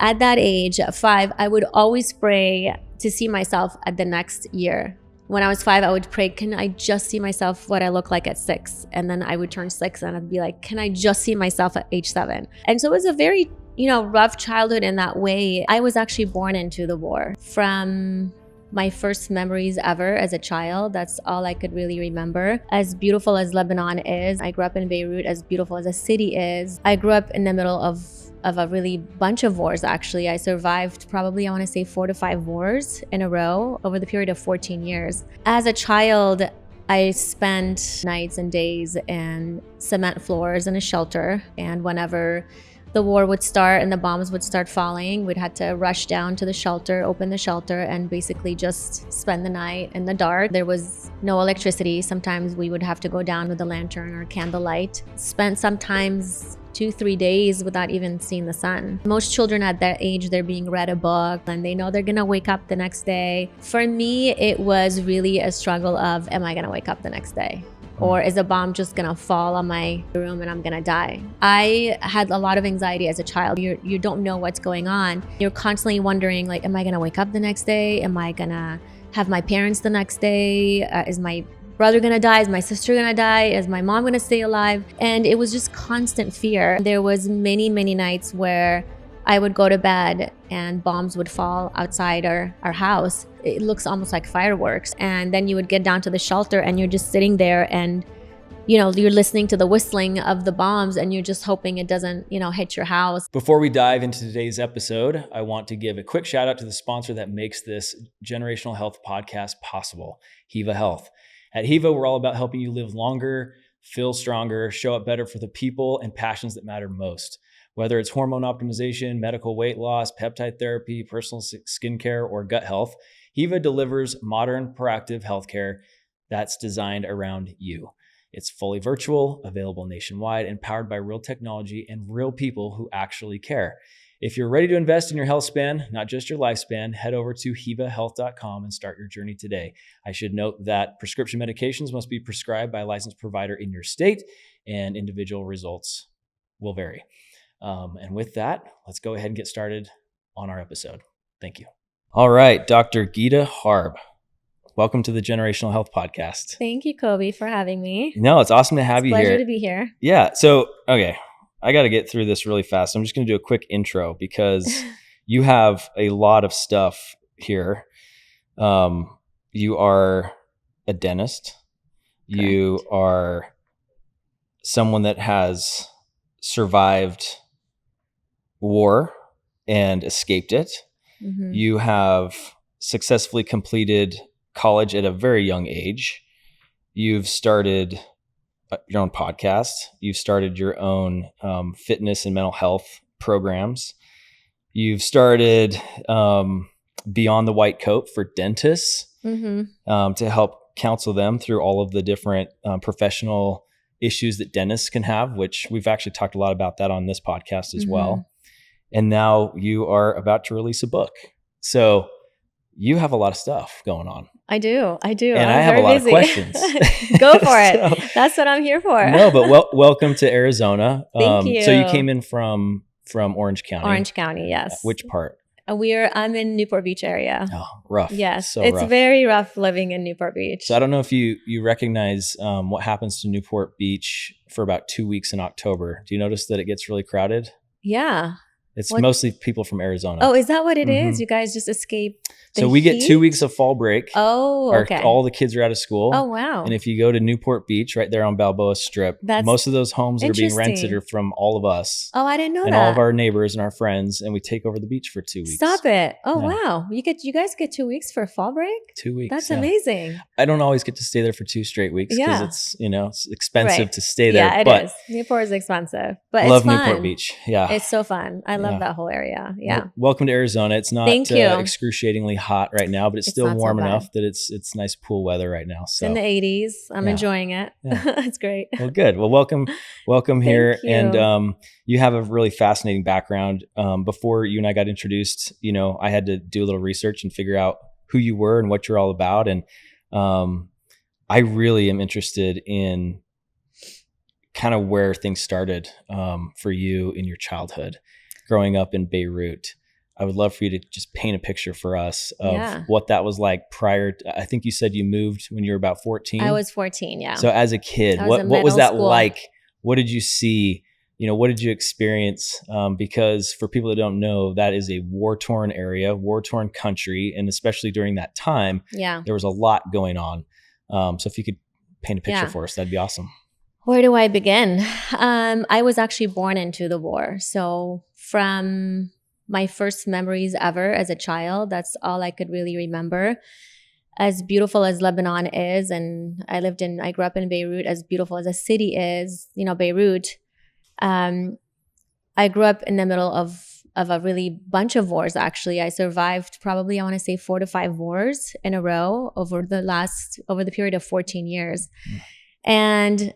At that age, at 5, I would always pray to see myself at the next year. When I was 5, I would pray, can I just see myself what I look like at 6? And then I would turn 6 and I'd be like, can I just see myself at age 7? And so it was a very, rough childhood in that way. I was actually born into the war. From my first memories ever as a child, that's all I could really remember. As beautiful as Lebanon is, I grew up in Beirut. As beautiful as a city is, I grew up in the middle of a really bunch of wars, actually. I survived probably, I want to say 4 to 5 wars in a row over the period of 14 years. As a child, I spent nights and days in cement floors in a shelter. And whenever the war would start and the bombs would start falling, we'd had to rush down to the shelter, open the shelter, and basically just spend the night in the dark. There was no electricity. Sometimes we would have to go down with a lantern or candlelight. Spent sometimes 2-3 days without even seeing the sun. Most children at that age, they're being read a book and they know they're gonna wake up the next day. For me, it was really a struggle of, am I gonna wake up the next day? Or is a bomb just gonna fall on my room and I'm gonna die? I had a lot of anxiety as a child. You don't know what's going on. You're constantly wondering, like, am I gonna wake up the next day? Am I gonna have my parents the next day? Is my brother gonna die? Is my sister gonna die? Is my mom gonna stay alive? And it was just constant fear. There was many nights where I would go to bed and bombs would fall outside our house. It looks almost like fireworks. And then you would get down to the shelter and you're just sitting there and, you're listening to the whistling of the bombs and you're just hoping it doesn't, hit your house. Before we dive into today's episode, I want to give a quick shout out to the sponsor that makes this Generational Health podcast possible, Hiva Health. At Hiva, we're all about helping you live longer, feel stronger, show up better for the people and passions that matter most. Whether it's hormone optimization, medical weight loss, peptide therapy, personal skincare, or gut health, Hiva delivers modern, proactive healthcare that's designed around you. It's fully virtual, available nationwide, and powered by real technology and real people who actually care. If you're ready to invest in your health span, not just your lifespan, head over to hivahealth.com and start your journey today. I should note that prescription medications must be prescribed by a licensed provider in your state, and individual results will vary. And with that, let's go ahead and get started on our episode. Thank you. All right, Dr. Guitta Harb, welcome to the Generational Health Podcast. Thank you, Kobe, for having me. No, it's awesome to have you here. Pleasure to be here. Yeah. So, okay, I got to get through this really fast. I'm just going to do a quick intro because you have a lot of stuff here. You are a dentist. Correct. You are someone that has survived war and escaped it. Mm-hmm. You have successfully completed college at a very young age. You've started your own podcast. You've started your own fitness and mental health programs. You've started Beyond the White Coat for dentists, mm-hmm. To help counsel them through all of the different professional issues that dentists can have, which we've actually talked a lot about that on this podcast as mm-hmm. well. And now you are about to release a book. So you have a lot of stuff going on. I do. And I have a lot of questions. Go for it. That's what I'm here for. No, but welcome to Arizona. Thank you. So you came in from Orange County. Orange County, yes. Which part? I'm in Newport Beach area. Oh, rough. Yes, so it's rough. very rough living in Newport Beach. So I don't know if you recognize what happens to Newport Beach for about 2 weeks in October. Do you notice that it gets really crowded? Yeah. It's mostly people from Arizona. Oh, is that what it mm-hmm. is? You guys just escape the So we heat? get 2 weeks of fall break. Oh, okay. All the kids are out of school. Oh, wow. And if you go to Newport Beach, right there on Balboa Strip, most of those homes that are being rented are from all of us. Oh, I didn't know and that. And all of our neighbors and our friends, and we take over the beach for 2 weeks. Stop it. Oh, yeah. Wow. You guys get 2 weeks for fall break? 2 weeks. That's amazing. I don't always get to stay there for 2 straight weeks because it's expensive to stay there. Yeah, it is. Newport is expensive, but love it's fun. Newport Beach. Yeah. It's so fun. I love that whole area. Yeah. Well, welcome to Arizona. It's not excruciatingly hot right now, but it's still warm enough that it's nice pool weather right now. So it's in the 80s. I'm enjoying it. Yeah. It's great. Well, good. Well, welcome here. Thank you. And you have a really fascinating background. Before you and I got introduced, I had to do a little research and figure out who you were and what you're all about. And I really am interested in kind of where things started for you in your childhood, growing up in Beirut. I would love for you to just paint a picture for us of Yeah. what that was like prior. I think you said you moved when you were about 14. I was 14. Yeah. So as a kid, I was what in was middle that school. like? What did you see? What did you experience? Because for people that don't know, that is a war-torn area, war-torn country. And especially during that time, Yeah. there was a lot going on. So if you could paint a picture Yeah. for us, that'd be awesome. Where do I begin? I was actually born into the war. So from my first memories ever as a child, that's all I could really remember. As beautiful as Lebanon is, and I grew up in Beirut, as beautiful as a city is, Beirut, I grew up in the middle of a really bunch of wars. Actually, I survived probably, I want to say 4 to 5 wars in a row over the period of 14 years. And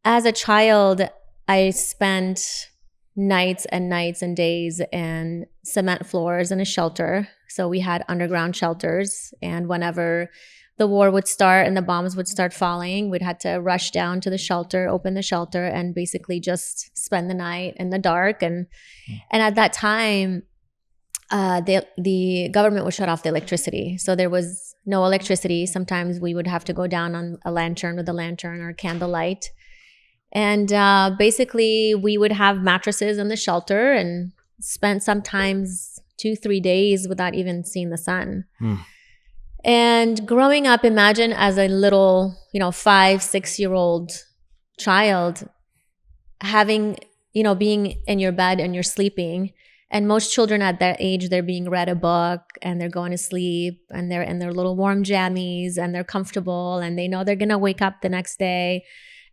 as a child, I spent nights and nights and days in cement floors in a shelter. So we had underground shelters. And whenever the war would start and the bombs would start falling, we'd had to rush down to the shelter, open the shelter, and basically just spend the night in the dark. And at that time, the government would shut off the electricity. So there was no electricity. Sometimes we would have to go down on a lantern with a lantern or candlelight. And basically, we would have mattresses in the shelter and spent sometimes 2-3 days without even seeing the sun. And growing up, imagine as a little, 5-6-year-old child, having, being in your bed and you're sleeping. And most children at that age, they're being read a book and they're going to sleep and they're in their little warm jammies and they're comfortable and they know they're going to wake up the next day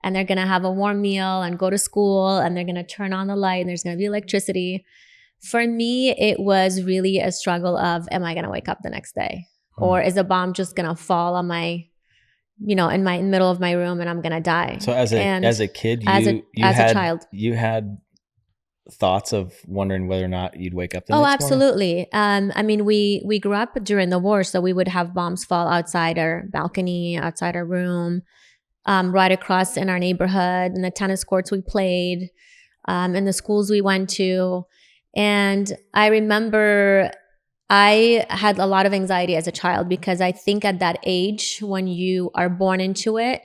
and they're going to have a warm meal and go to school and they're going to turn on the light and there's going to be electricity. For me, it was really a struggle of, am I going to wake up the next day? Or is a bomb just going to fall on my, in my middle of my room and I'm going to die? So as a kid, a child, you had thoughts of wondering whether or not you'd wake up the next morning? Absolutely. We grew up during the war, so we would have bombs fall outside our balcony, outside our room, right across in our neighborhood, in the tennis courts we played, in the schools we went to. And I remember I had a lot of anxiety as a child because I think at that age, when you are born into it,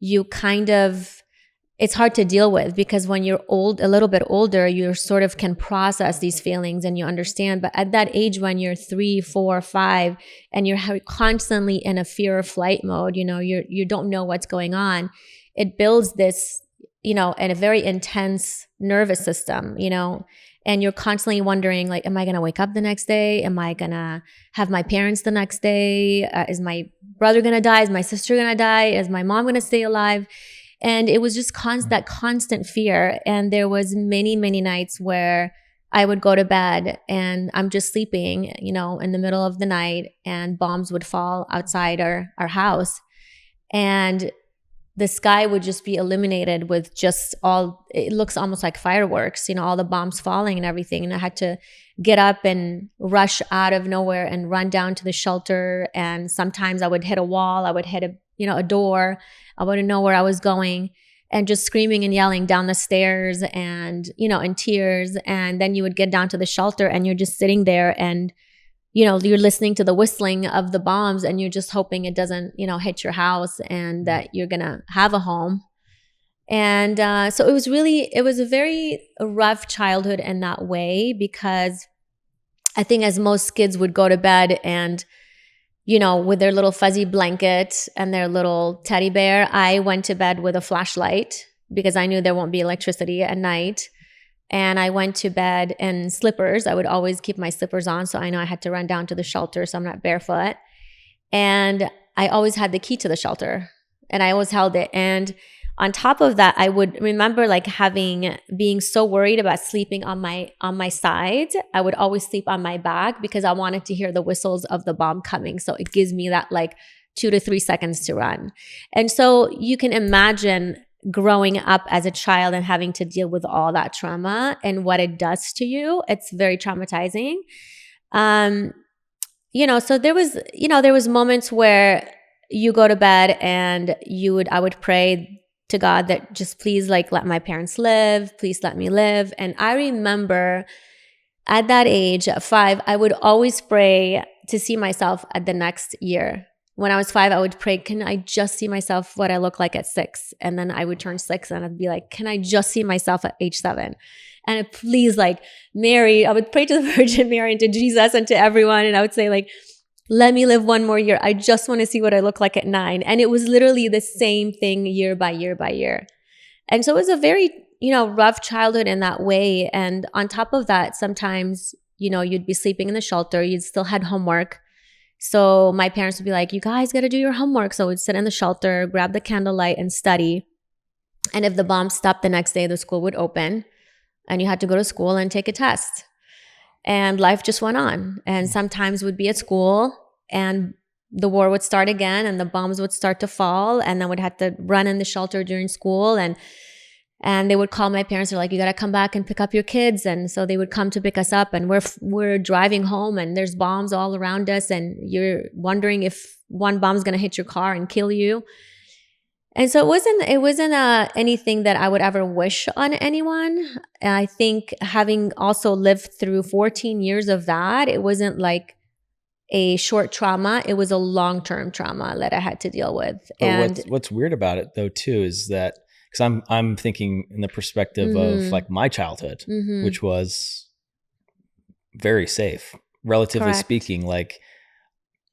it's hard to deal with because when you're a little bit older, you sort of can process these feelings and you understand. But at that age, when you're 3, 4, 5, and you're constantly in a fear or flight mode, you don't know what's going on. It builds this, and a very intense nervous system, and you're constantly wondering, like, am I going to wake up the next day? Am I going to have my parents the next day? Is my brother going to die? Is my sister going to die? Is my mom going to stay alive? And it was just that constant fear. And there was many, many nights where I would go to bed and I'm just sleeping, in the middle of the night and bombs would fall outside our house. And the sky would just be illuminated with it looks almost like fireworks, all the bombs falling and everything. And I had to get up and rush out of nowhere and run down to the shelter. And sometimes I would hit a wall, I would hit a door. I wouldn't know where I was going and just screaming and yelling down the stairs and, in tears. And then you would get down to the shelter and you're just sitting there and, you're listening to the whistling of the bombs and you're just hoping it doesn't, hit your house and that you're going to have a home. And so it was a very rough childhood in that way because I think as most kids would go to bed and, with their little fuzzy blanket and their little teddy bear, I went to bed with a flashlight because I knew there won't be electricity at night. And I went to bed in slippers. I would always keep my slippers on. So I know I had to run down to the shelter so I'm not barefoot. And I always had the key to the shelter and I always held it. And on top of that, I would remember being so worried about sleeping on my side. I would always sleep on my back because I wanted to hear the whistles of the bomb coming. So it gives me that 2 to 3 seconds to run. And so you can imagine growing up as a child and having to deal with all that trauma and what it does to you. It's very traumatizing. So there was moments where you go to bed and I would pray to God that just please let my parents live, please let me live. And I remember At that age, at 5, I would always pray to see myself at the next year. When I was 5, I would pray, can I just see myself what I look like at 6? And then I would turn 6 and I'd be like, can I just see myself at age 7? And please, like Mary, I would pray to the Virgin Mary and to Jesus and to everyone. And I would say like, let me live one more year. I just want to see what I look like at 9. And it was literally the same thing year by year by year. And so it was a very, rough childhood in that way. And on top of that, sometimes, you'd be sleeping in the shelter. You'd still had homework. So my parents would be like, you guys got to do your homework. So we'd sit in the shelter, grab the candlelight and study. And if the bomb stopped the next day, the school would open and you had to go to school and take a test. And life just went on. And sometimes we'd be at school and the war would start again and the bombs would start to fall. And then we'd have to run in the shelter during school. And they would call my parents. They're like, you got to come back and pick up your kids. And so they would come to pick us up and we're driving home and there's bombs all around us. And you're wondering if one bomb's going to hit your car and kill you. And so it wasn't anything that I would ever wish on anyone. And I think having also lived through 14 years of that, it wasn't like a short trauma. It was a long-term trauma that I had to deal with. But and what's weird about it though too is that, because I'm thinking in the perspective of like my childhood, which was very safe, relatively speaking. Like,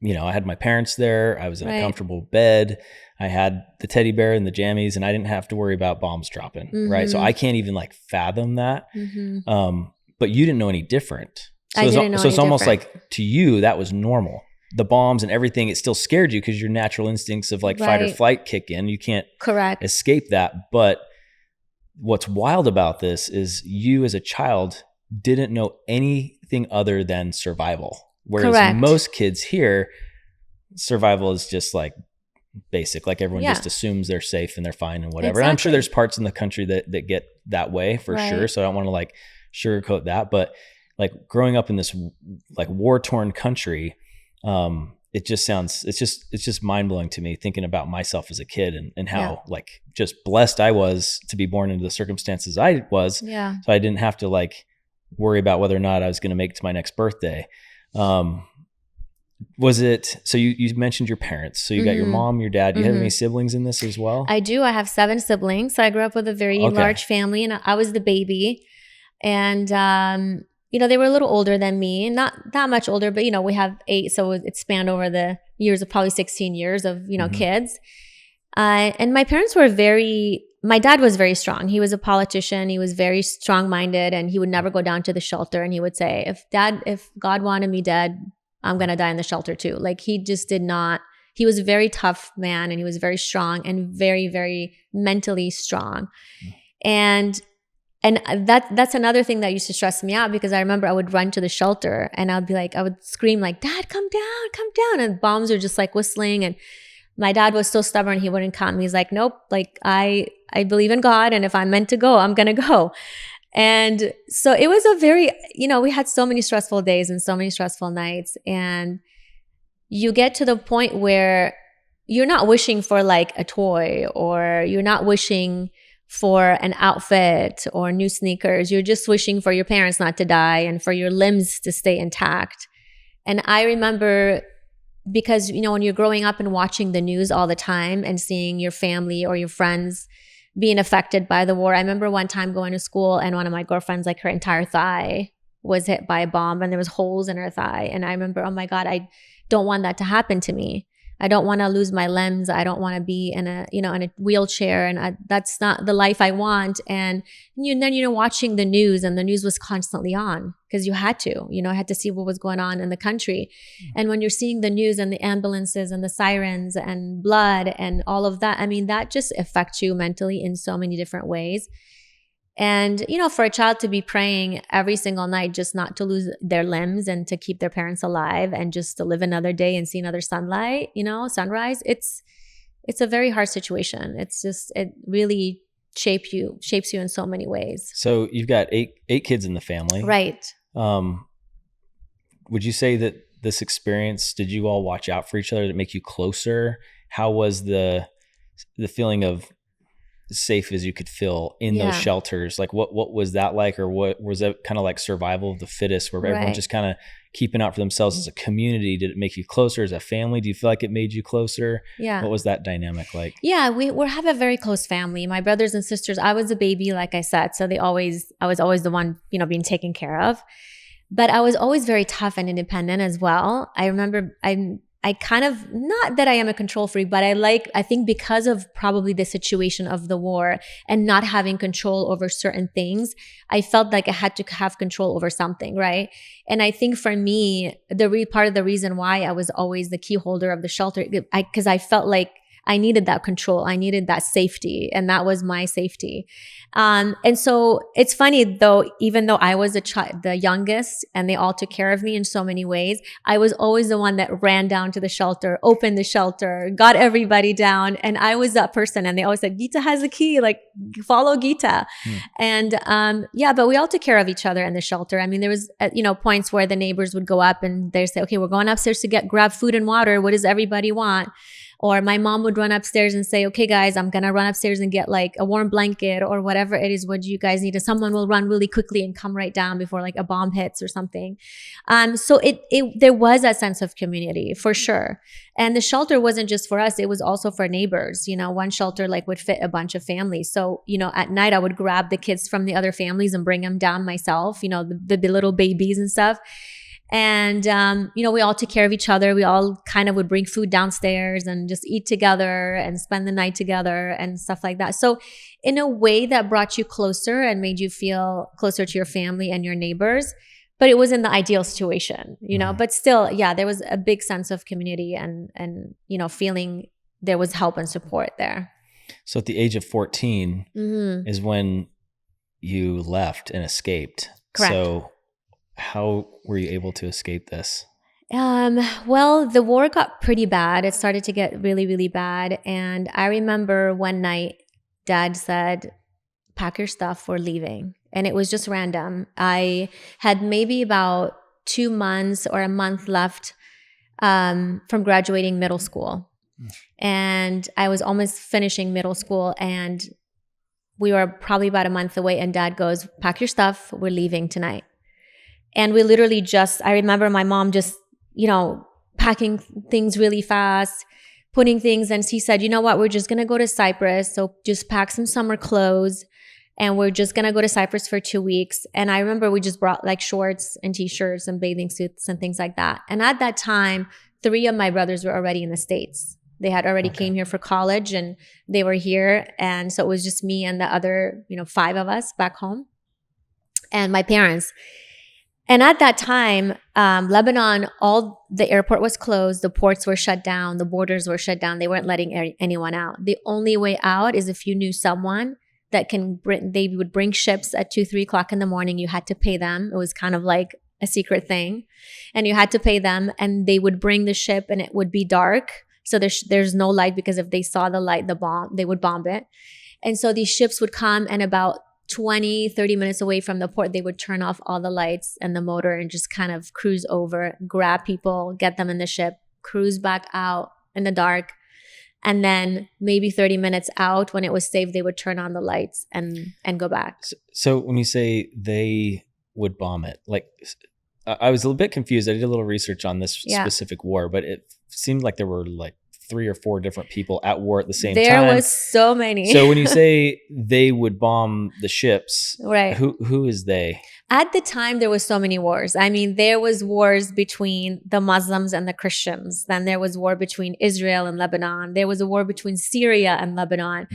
I had my parents there. I was in a comfortable bed. I had the teddy bear and the jammies, and I didn't have to worry about bombs dropping. Right. So I can't even like fathom that. But you didn't know any different. So it's almost like to you, that was normal. The bombs and everything, it still scared you because your natural instincts of like fight or flight kick in. You can't escape that. But what's wild about this is you as a child didn't know anything other than survival. Whereas most kids here, survival is just like basic. Like everyone just assumes they're safe and they're fine and whatever. And I'm sure there's parts in the country that get that way for sure. So I don't want to like sugarcoat that. But like growing up in this like war-torn country, it just sounds, it's just mind blowing to me thinking about myself as a kid and how like just blessed I was to be born into the circumstances I was. Yeah. So I didn't have to like worry about whether or not I was going to make it to my next birthday. Was it, so you mentioned your parents, so you got your mom, your dad, do you have any siblings in this as well? I do. I have 7 siblings. So I grew up with a very large family and I was the baby. And, they were a little older than me, not that much older, but, we have 8. So it spanned over the years of probably 16 years of, kids. And my parents were my dad was very strong. He was a politician. He was very strong-minded and he would never go down to the shelter. And he would say, if God wanted me dead, I'm going to die in the shelter too. Like he just did not, he was a very tough man and he was very strong and very, very mentally strong. And that's another thing that used to stress me out because I remember I would run to the shelter and I would scream like, Dad, come down. And bombs are just like whistling. And my dad was so stubborn. He wouldn't come. He's like, nope, like I believe in God. And if I'm meant to go, I'm going to go. And so it was a very, we had so many stressful days and so many stressful nights. And you get to the point where you're not wishing for like a toy or you're not wishing for an outfit or new sneakers. You're just wishing for your parents not to die and for your limbs to stay intact. And I remember because, when you're growing up and watching the news all the time and seeing your family or your friends being affected by the war. I remember one time going to school and one of my girlfriends, like her entire thigh was hit by a bomb and there was holes in her thigh. And I remember, oh my God, I don't want that to happen to me. I don't want to lose my limbs. I don't want to be in a wheelchair. And that's not the life I want. And then, watching the news and the news was constantly on because you had to, I had to see what was going on in the country. And when you're seeing the news and the ambulances and the sirens and blood and all of that, I mean, that just affects you mentally in so many different ways. And, for a child to be praying every single night just not to lose their limbs and to keep their parents alive and just to live another day and see another sunrise, it's a very hard situation. It's just, it really shapes you in so many ways. So you've got eight kids in the family. Right. Would you say that this experience, did you all watch out for each other to make you closer? How was the feeling of safe as you could feel in those Yeah. shelters. Like what was that like, or what was that kind of like survival of the fittest, where everyone's Right. just kind of keeping out for themselves as a community? Did it make you closer as a family? Do you feel like it made you closer? Yeah. What was that dynamic like? Yeah, we have a very close family. My brothers and sisters, I was a baby, like I said, so I was always the one, being taken care of. But I was always very tough and independent as well. I remember I kind of, not that I am a control freak, but I think because of probably the situation of the war and not having control over certain things, I felt like I had to have control over something, right? And I think for me, part of the reason why I was always the key holder of the shelter, because I felt like I needed that control. I needed that safety, and that was my safety. And so it's funny though, even though I was the youngest and they all took care of me in so many ways, I was always the one that ran down to the shelter, opened the shelter, got everybody down. And I was that person. And they always said, Guitta has a key, like follow Guitta. And but we all took care of each other in the shelter. I mean, there was, points where the neighbors would go up and they'd say, okay, we're going upstairs to grab food and water. What does everybody want? Or my mom would run upstairs and say, okay, guys, I'm going to run upstairs and get like a warm blanket or whatever it is. What do you guys need? And someone will run really quickly and come right down before like a bomb hits or something. So there was that sense of community for sure. And the shelter wasn't just for us. It was also for neighbors. One shelter like would fit a bunch of families. So, at night I would grab the kids from the other families and bring them down myself, the little babies and stuff. And, we all took care of each other. We all kind of would bring food downstairs and just eat together and spend the night together and stuff like that. So in a way that brought you closer and made you feel closer to your family and your neighbors, but it wasn't the ideal situation, but still, yeah, there was a big sense of community and, feeling there was help and support there. So at the age of 14 is when you left and escaped. Correct. So how were you able to escape this? Well, the war got pretty bad. It started to get really, really bad. And I remember one night, Dad said, pack your stuff, we're leaving. And it was just random. I had maybe about 2 months or a month left from graduating middle school. And I was almost finishing middle school, and we were probably about a month away. And Dad goes, pack your stuff, we're leaving tonight. And we literally I remember my mom just, packing things really fast, putting things. And he said, you know what, we're just going to go to Cyprus. So just pack some summer clothes and we're just going to go to Cyprus for 2 weeks. And I remember we just brought like shorts and t-shirts and bathing suits and things like that. And at that time, 3 of my brothers were already in the States. They had already came here for college and they were here. And so it was just me and the other, 5 of us back home and my parents. And at that time, Lebanon, the airport was closed, the ports were shut down, the borders were shut down. They weren't letting anyone out. The only way out is if you knew someone that they would bring ships at 2-3 o'clock in the morning. You had to pay them. It was kind of like a secret thing. And you had to pay them, and they would bring the ship and it would be dark. So there's no light, because if they saw the light, they would bomb it. And so these ships would come, and about 20, 30 minutes away from the port, they would turn off all the lights and the motor and just kind of cruise over, grab people, get them in the ship, cruise back out in the dark. And then maybe 30 minutes out, when it was safe, they would turn on the lights and go back. So when you say they would bomb it, like I was a little bit confused. I did a little research on this specific war, but it seemed like there were like 3 or 4 different people at war at the same time. There was so many. So when you say they would bomb the ships, right? Who is they? At the time, there was so many wars. I mean, there was wars between the Muslims and the Christians. Then there was war between Israel and Lebanon. There was a war between Syria and Lebanon.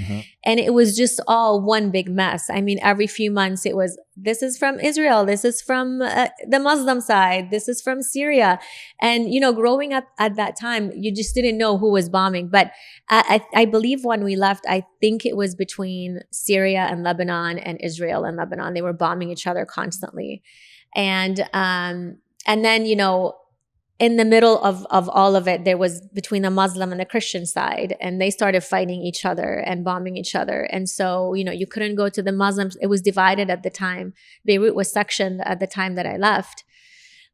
And it was just all one big mess. I mean, every few months it was, this is from Israel. This is from the Muslim side. This is from Syria. And, growing up at that time, you just didn't know who was bombing. But I believe when we left, I think it was between Syria and Lebanon and Israel and Lebanon. They were bombing each other constantly. And then, in the middle of all of it, there was between the Muslim and the Christian side, and they started fighting each other and bombing each other. And so, you couldn't go to the Muslims. It was divided at the time. Beirut was sectioned at the time that I left.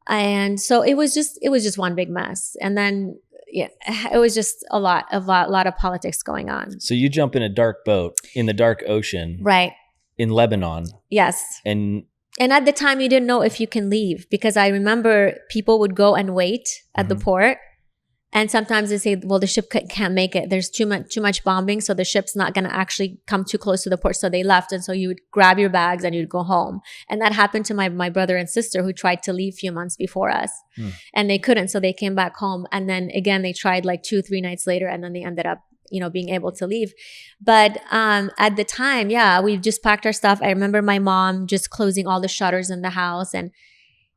And so it was just one big mess. And then, yeah, it was just a lot of politics going on. So you jump in a dark boat in the dark ocean, Right. in Lebanon. Yes. And at the time, you didn't know if you can leave, because I remember people would go and wait at the port. And sometimes they say, well, the ship can't make it. There's too much bombing, so the ship's not going to actually come too close to the port. So they left. And so you would grab your bags and you'd go home. And that happened to my brother and sister, who tried to leave a few months before us. And they couldn't. So they came back home. And then again, they tried like 2-3 nights later, and then they ended up, being able to leave. But at the time, we just packed our stuff. I remember my mom just closing all the shutters in the house. And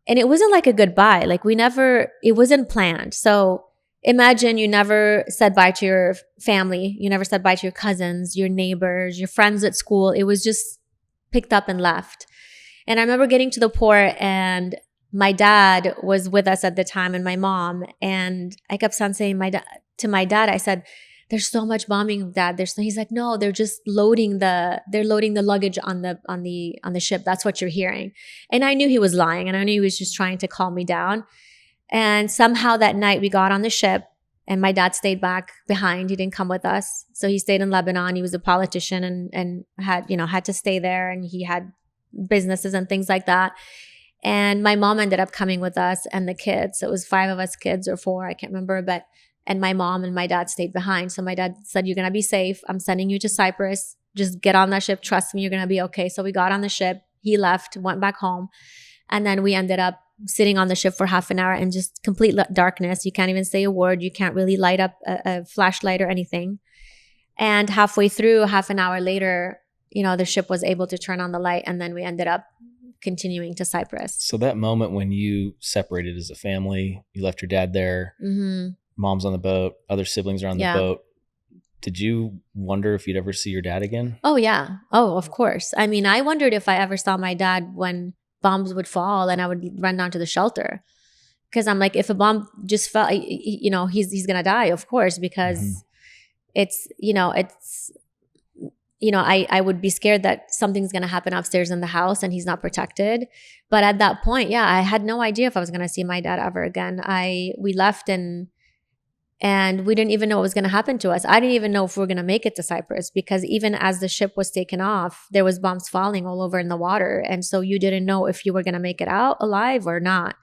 it wasn't like a goodbye. Like it wasn't planned. So imagine you never said bye to your family. You never said bye to your cousins, your neighbors, your friends at school. It was just picked up and left. And I remember getting to the port, and my dad was with us at the time, and my mom. And I kept on saying to my dad, I said, "There's so much bombing, Dad." He's like, "No, they're just loading the luggage on the ship. That's what you're hearing." And I knew he was lying, and I knew he was just trying to calm me down. And somehow that night we got on the ship, and my dad stayed back behind. He didn't come with us. So he stayed in Lebanon. He was a politician and had to stay there, and he had businesses and things like that. And my mom ended up coming with us and the kids. So it was 5 of us kids, or 4, I can't remember, and my mom and my dad stayed behind. So my dad said, "You're going to be safe. I'm sending you to Cyprus. Just get on that ship. Trust me, you're going to be okay." So we got on the ship. He left, went back home. And then we ended up sitting on the ship for half an hour in just complete darkness. You can't even say a word. You can't really light up a flashlight or anything. And halfway through, half an hour later, the ship was able to turn on the light, and then we ended up continuing to Cyprus. So that moment when you separated as a family, you left your dad there, mom's on the boat, other siblings are on the boat. Did you wonder if you'd ever see your dad again? Oh, yeah. Oh, of course. I mean, I wondered if I ever saw my dad when bombs would fall and I would run down to the shelter. Because I'm like, if a bomb just fell, he's going to die, of course, because I would be scared that something's going to happen upstairs in the house and he's not protected. But at that point, I had no idea if I was going to see my dad ever again. We left and we didn't even know what was going to happen to us. I didn't even know if we were going to make it to Cyprus, because even as the ship was taken off, there was bombs falling all over in the water. And so you didn't know if you were going to make it out alive or not.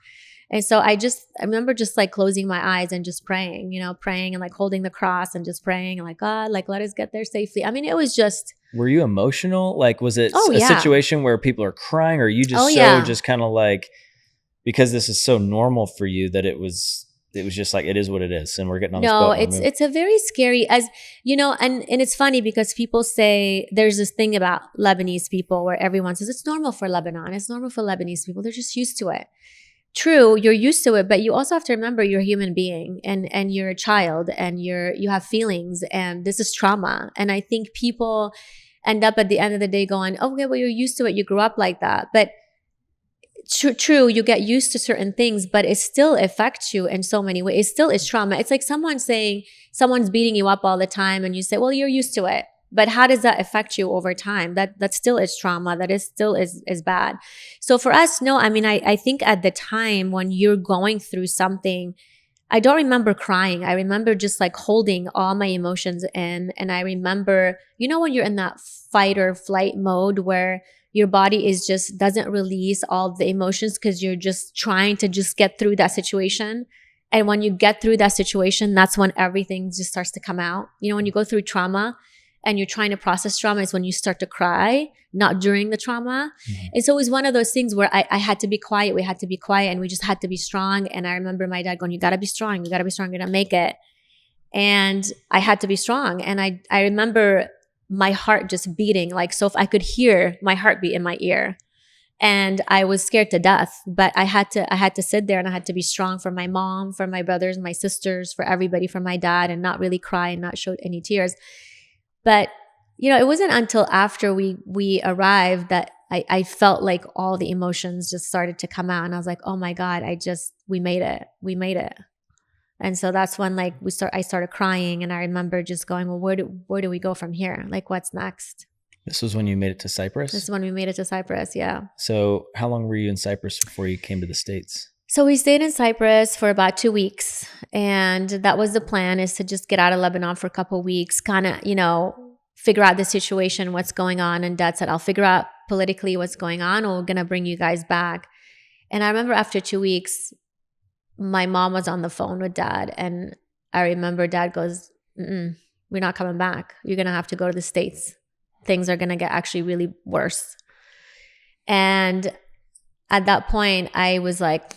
And so I remember just like closing my eyes and just praying and like holding the cross and just praying and like, God, like let us get there safely. I mean, it was just. Were you emotional? Like, was it a situation where people are crying, or you just just kind of like, because this is so normal for you that it was just like, it is what it is, and we're getting on this boat. No, it's a very scary, and it's funny because people say there's this thing about Lebanese people where everyone says it's normal for Lebanon, it's normal for Lebanese people, they're just used to it. True, you're used to it, but you also have to remember you're a human being and you're a child and you have feelings, and this is trauma. And I think people end up at the end of the day going, okay, well, you're used to it, you grew up like that. But true, you get used to certain things, but it still affects you in so many ways. It still is trauma. It's like someone saying someone's beating you up all the time and you say, well, you're used to it. But how does that affect you over time? That still is trauma. That is still is bad. So for us, no, I mean, I think at the time when you're going through something, I don't remember crying. I remember just like holding all my emotions in. And I remember, when you're in that fight or flight mode where your body doesn't release all the emotions because you're just trying to just get through that situation. And when you get through that situation, that's when everything just starts to come out. When you go through trauma, and you're trying to process trauma, is when you start to cry, not during the trauma. Mm-hmm. And so it was one of those things where I had to be quiet. We had to be quiet and we just had to be strong. And I remember my dad going, you got to be strong. You got to be strong. You're going to make it. And I had to be strong. And I remember my heart just beating, like, so if I could hear my heartbeat in my ear. And I was scared to death, but I had to sit there and I had to be strong for my mom, for my brothers, my sisters, for everybody, for my dad, and not really cry and not show any tears. But, it wasn't until after we arrived that I felt like all the emotions just started to come out. And I was like, oh my God, we made it. We made it. And so that's when I started crying, and I remember just going, well, where do we go from here? Like, what's next? This was when you made it to Cyprus? This is when we made it to Cyprus, yeah. So how long were you in Cyprus before you came to the States? So we stayed in Cyprus for about 2 weeks. And that was the plan, is to just get out of Lebanon for a couple of weeks, kind of, figure out the situation, what's going on. And Dad said, I'll figure out politically what's going on, or we're going to bring you guys back. And I remember after 2 weeks, my mom was on the phone with Dad. And I remember Dad goes, we're not coming back. You're going to have to go to the States. Things are going to get actually really worse. And at that point, I was like,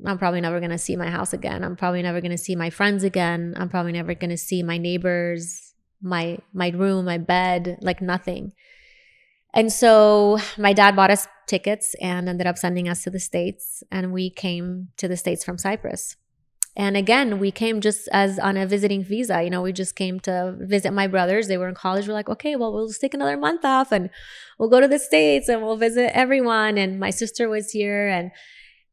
I'm probably never going to see my house again. I'm probably never going to see my friends again. I'm probably never going to see my neighbors, my room, my bed, like nothing. And so my dad bought us tickets and ended up sending us to the States. And we came to the States from Cyprus. And again, we came just as on a visiting visa. We just came to visit my brothers. They were in college. We're like, okay, well, we'll just take another month off and we'll go to the States and we'll visit everyone. And my sister was here,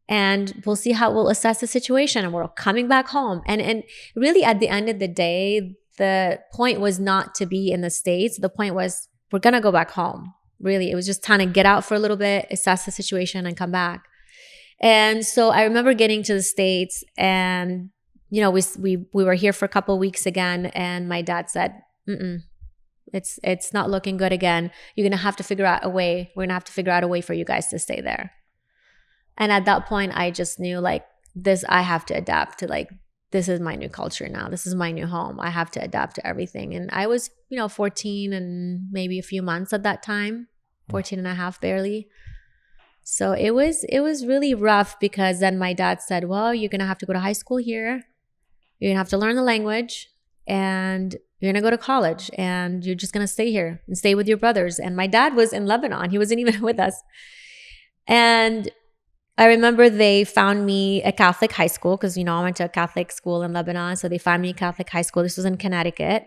and we'll see how we'll assess the situation. And we're coming back home. And really at the end of the day, the point was not to be in the States. The point was, we're going to go back home. Really, it was just trying to get out for a little bit, assess the situation, and come back. And so I remember getting to the States, and we were here for a couple of weeks again, and my dad said, it's not looking good again. You're gonna have to figure out a way. We're gonna have to figure out a way for you guys to stay there. And at that point, I just knew, like, this, I have to adapt to, like, this is my new culture now. This is my new home. I have to adapt to everything. And I was, 14 and maybe a few months at that time, 14 and a half barely. So it was really rough, because then my dad said, well, you're going to have to go to high school here. You're going to have to learn the language, and you're going to go to college, and you're just going to stay here and stay with your brothers. And my dad was in Lebanon. He wasn't even with us. And I remember they found me a Catholic high school, because, I went to a Catholic school in Lebanon. So they found me a Catholic high school. This was in Connecticut.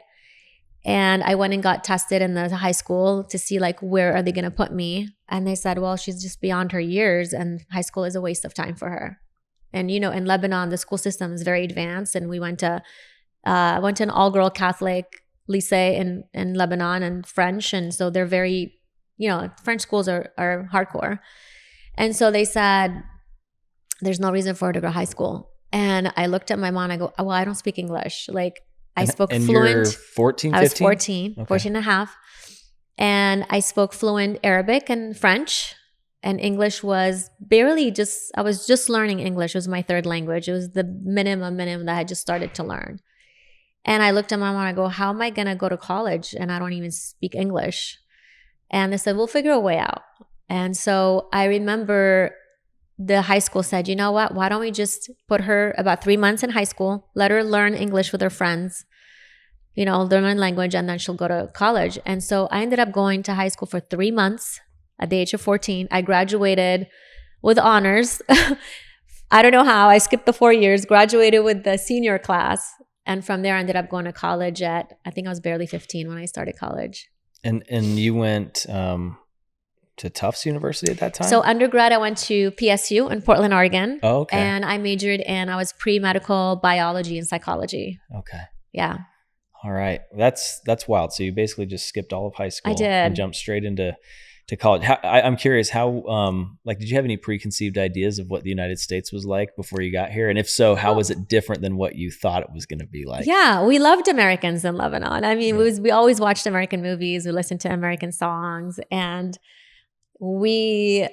And I went and got tested in the high school to see, like, where are they going to put me? And they said, well, she's just beyond her years, and high school is a waste of time for her. And, in Lebanon, the school system is very advanced. And we went to an all-girl Catholic lycée in Lebanon, and French. And so they're very, French schools are hardcore. And so they said, there's no reason for her to go to high school. And I looked at my mom and I go, well, I don't speak English. Like, I spoke fluent. You're 14, 15? I was 14, okay. 14 and a half. And I spoke fluent Arabic and French. And English was barely I was just learning English. It was my third language. It was the minimum that I had just started to learn. And I looked at my mom and I go, how am I going to go to college and I don't even speak English? And they said, we'll figure a way out. And so I remember the high school said, you know what? Why don't we just put her about 3 months in high school, let her learn English with her friends, learn language, and then she'll go to college. And so I ended up going to high school for 3 months at the age of 14. I graduated with honors. I don't know how. I skipped the 4 years, graduated with the senior class. And from there, I ended up going to college I think I was barely 15 when I started college. And you went to Tufts University at that time? So undergrad, I went to PSU in Portland, Oregon. Oh, okay. And I majored I was pre-medical biology and psychology. Okay. Yeah. All right. That's wild. So you basically just skipped all of high school. I did. And jumped straight into college. I'm curious, how, did you have any preconceived ideas of what the United States was like before you got here? And if so, how was it different than what you thought it was going to be like? Yeah, we loved Americans in Lebanon. I mean, we always watched American movies. We listened to American songs, and we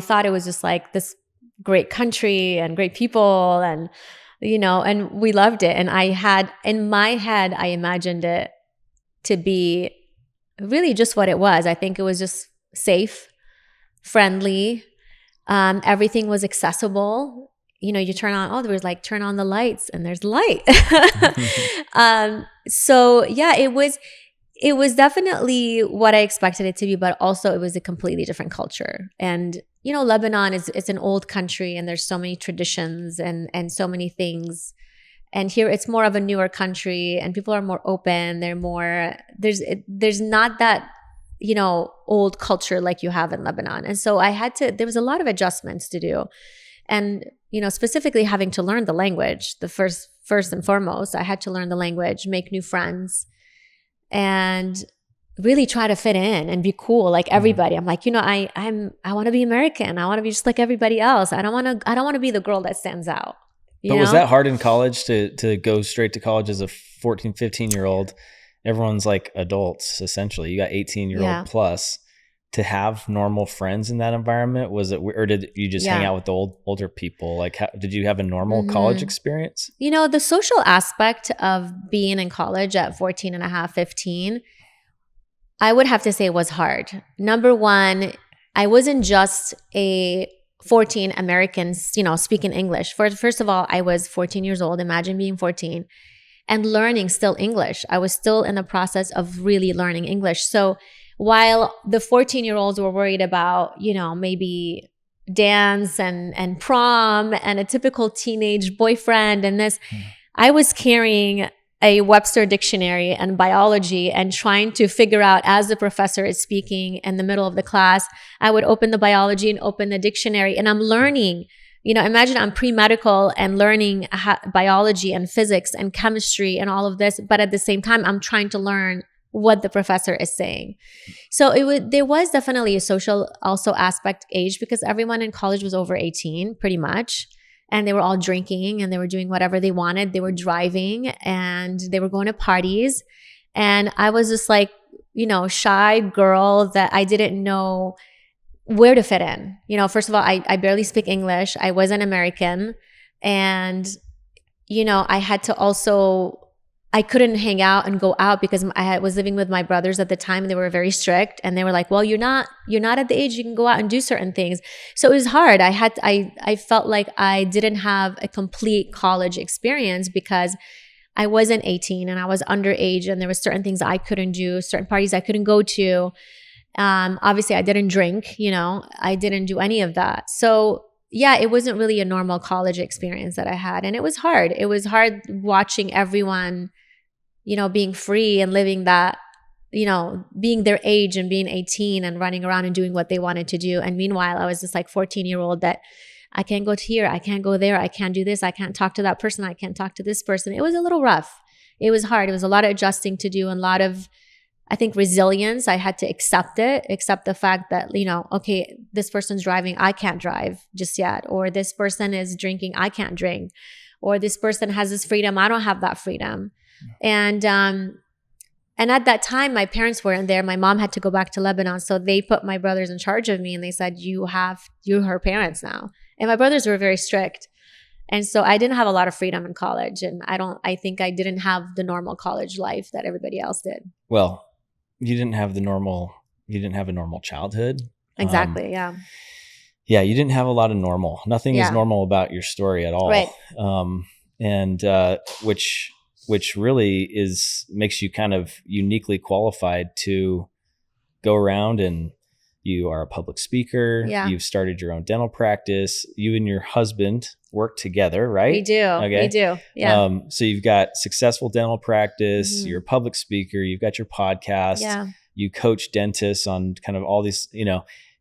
thought it was just like this great country and great people, and, and we loved it. And in my head, I imagined it to be really just what it was. I think it was just safe, friendly. Everything was accessible. You turn on, turn on the lights and there's light. So yeah, it was definitely what I expected it to be, but also it was a completely different culture. And, Lebanon it's an old country, and there's so many traditions and so many things. And here it's more of a newer country, and people are more open. There's not that, old culture like you have in Lebanon. And so there was a lot of adjustments to do. And, specifically having to learn the language, the first and foremost, I had to learn the language, make new friends. And really try to fit in and be cool like everybody. I'm like, I want to be American. I want to be just like everybody else. I don't want to be the girl that stands out. But was that hard in college to go straight to college as a 14, 15-year-old? Everyone's like adults, essentially. You got 18-year-old plus. To have normal friends in that environment? Was it, or did you just hang out with the older people? Like, did you have a normal college experience? The social aspect of being in college at 14 and a half, 15, I would have to say was hard. Number one, I wasn't just a 14 Americans, speaking English. First of all, I was 14 years old. Imagine being 14 and learning still English. I was still in the process of really learning English. So while the 14-year-olds were worried about, maybe dance and prom and a typical teenage boyfriend and this, I was carrying a Webster dictionary and biology and trying to figure out, as the professor is speaking in the middle of the class, I would open the biology and open the dictionary and I'm learning. Imagine I'm pre-medical and learning biology and physics and chemistry and all of this, but at the same time, I'm trying to learn what the professor is saying. So there was definitely a social also aspect age because everyone in college was over 18 pretty much. And they were all drinking and they were doing whatever they wanted. They were driving and they were going to parties. And I was just like, shy girl that I didn't know where to fit in. First of all, I barely speak English. I wasn't American. And, I had to also, I couldn't hang out and go out because I was living with my brothers at the time and they were very strict and they were like, well, you're not at the age you can go out and do certain things. So it was hard. I felt like I didn't have a complete college experience because I wasn't 18 and I was underage and there were certain things I couldn't do, certain parties I couldn't go to. Obviously I didn't drink, I didn't do any of that. So yeah, it wasn't really a normal college experience that I had. And it was hard. It was hard watching everyone being free and living that, being their age and being 18 and running around and doing what they wanted to do. And meanwhile, I was this like 14-year-old that I can't go here, I can't go there, I can't do this, I can't talk to that person, I can't talk to this person. It was a little rough. It was hard. It was a lot of adjusting to do and a lot of, I think, resilience. I had to accept the fact that, okay, this person's driving, I can't drive just yet. Or this person is drinking, I can't drink. Or this person has this freedom, I don't have that freedom. And at that time, my parents weren't there. My mom had to go back to Lebanon. So they put my brothers in charge of me and they said, you're her parents now. And my brothers were very strict. And so I didn't have a lot of freedom in college. And I think I didn't have the normal college life that everybody else did. Well, you didn't have a normal childhood. Exactly. Yeah. Yeah. You didn't have a lot of normal. Nothing is normal about your story at all. Right. Which really makes you kind of uniquely qualified to go around, and you are a public speaker. Yeah. You've started your own dental practice. You and your husband work together, right? We do. Okay. We do. Yeah. So you've got successful dental practice. Mm-hmm. You're a public speaker. You've got your podcast. Yeah. You coach dentists on kind of all these,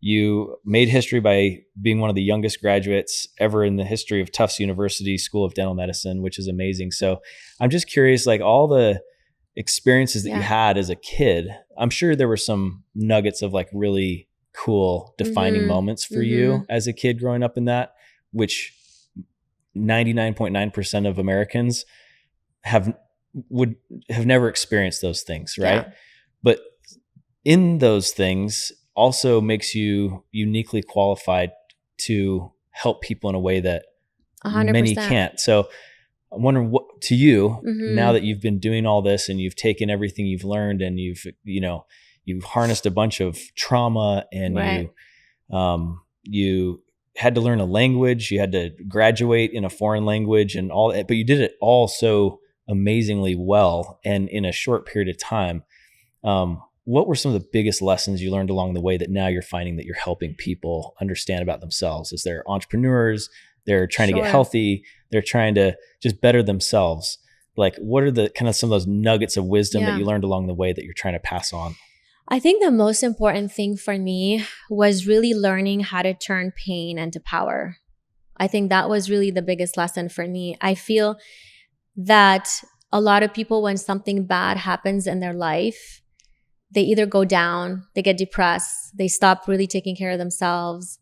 you made history by being one of the youngest graduates ever in the history of Tufts University School of Dental Medicine, which is amazing. So I'm just curious, like all the experiences that you had as a kid, I'm sure there were some nuggets of like really cool defining moments for you as a kid growing up in that, which 99.9% of Americans have never experienced those things. Right. Yeah. But in those things, also makes you uniquely qualified to help people in a way that 100%. Many can't. So I'm wondering what to you, now that you've been doing all this and you've taken everything you've learned and you've harnessed a bunch of trauma and you had to learn a language, you had to graduate in a foreign language and all that, but you did it all so amazingly well and in a short period of time. What were some of the biggest lessons you learned along the way that now you're finding that you're helping people understand about themselves as they're entrepreneurs, they're trying to get healthy, they're trying to just better themselves? Like, what are the kind of some of those nuggets of wisdom that you learned along the way that you're trying to pass on? I think the most important thing for me was really learning how to turn pain into power. I think that was really the biggest lesson for me. I feel that a lot of people, when something bad happens in their life, they either go down, they get depressed, they stop really taking care of themselves,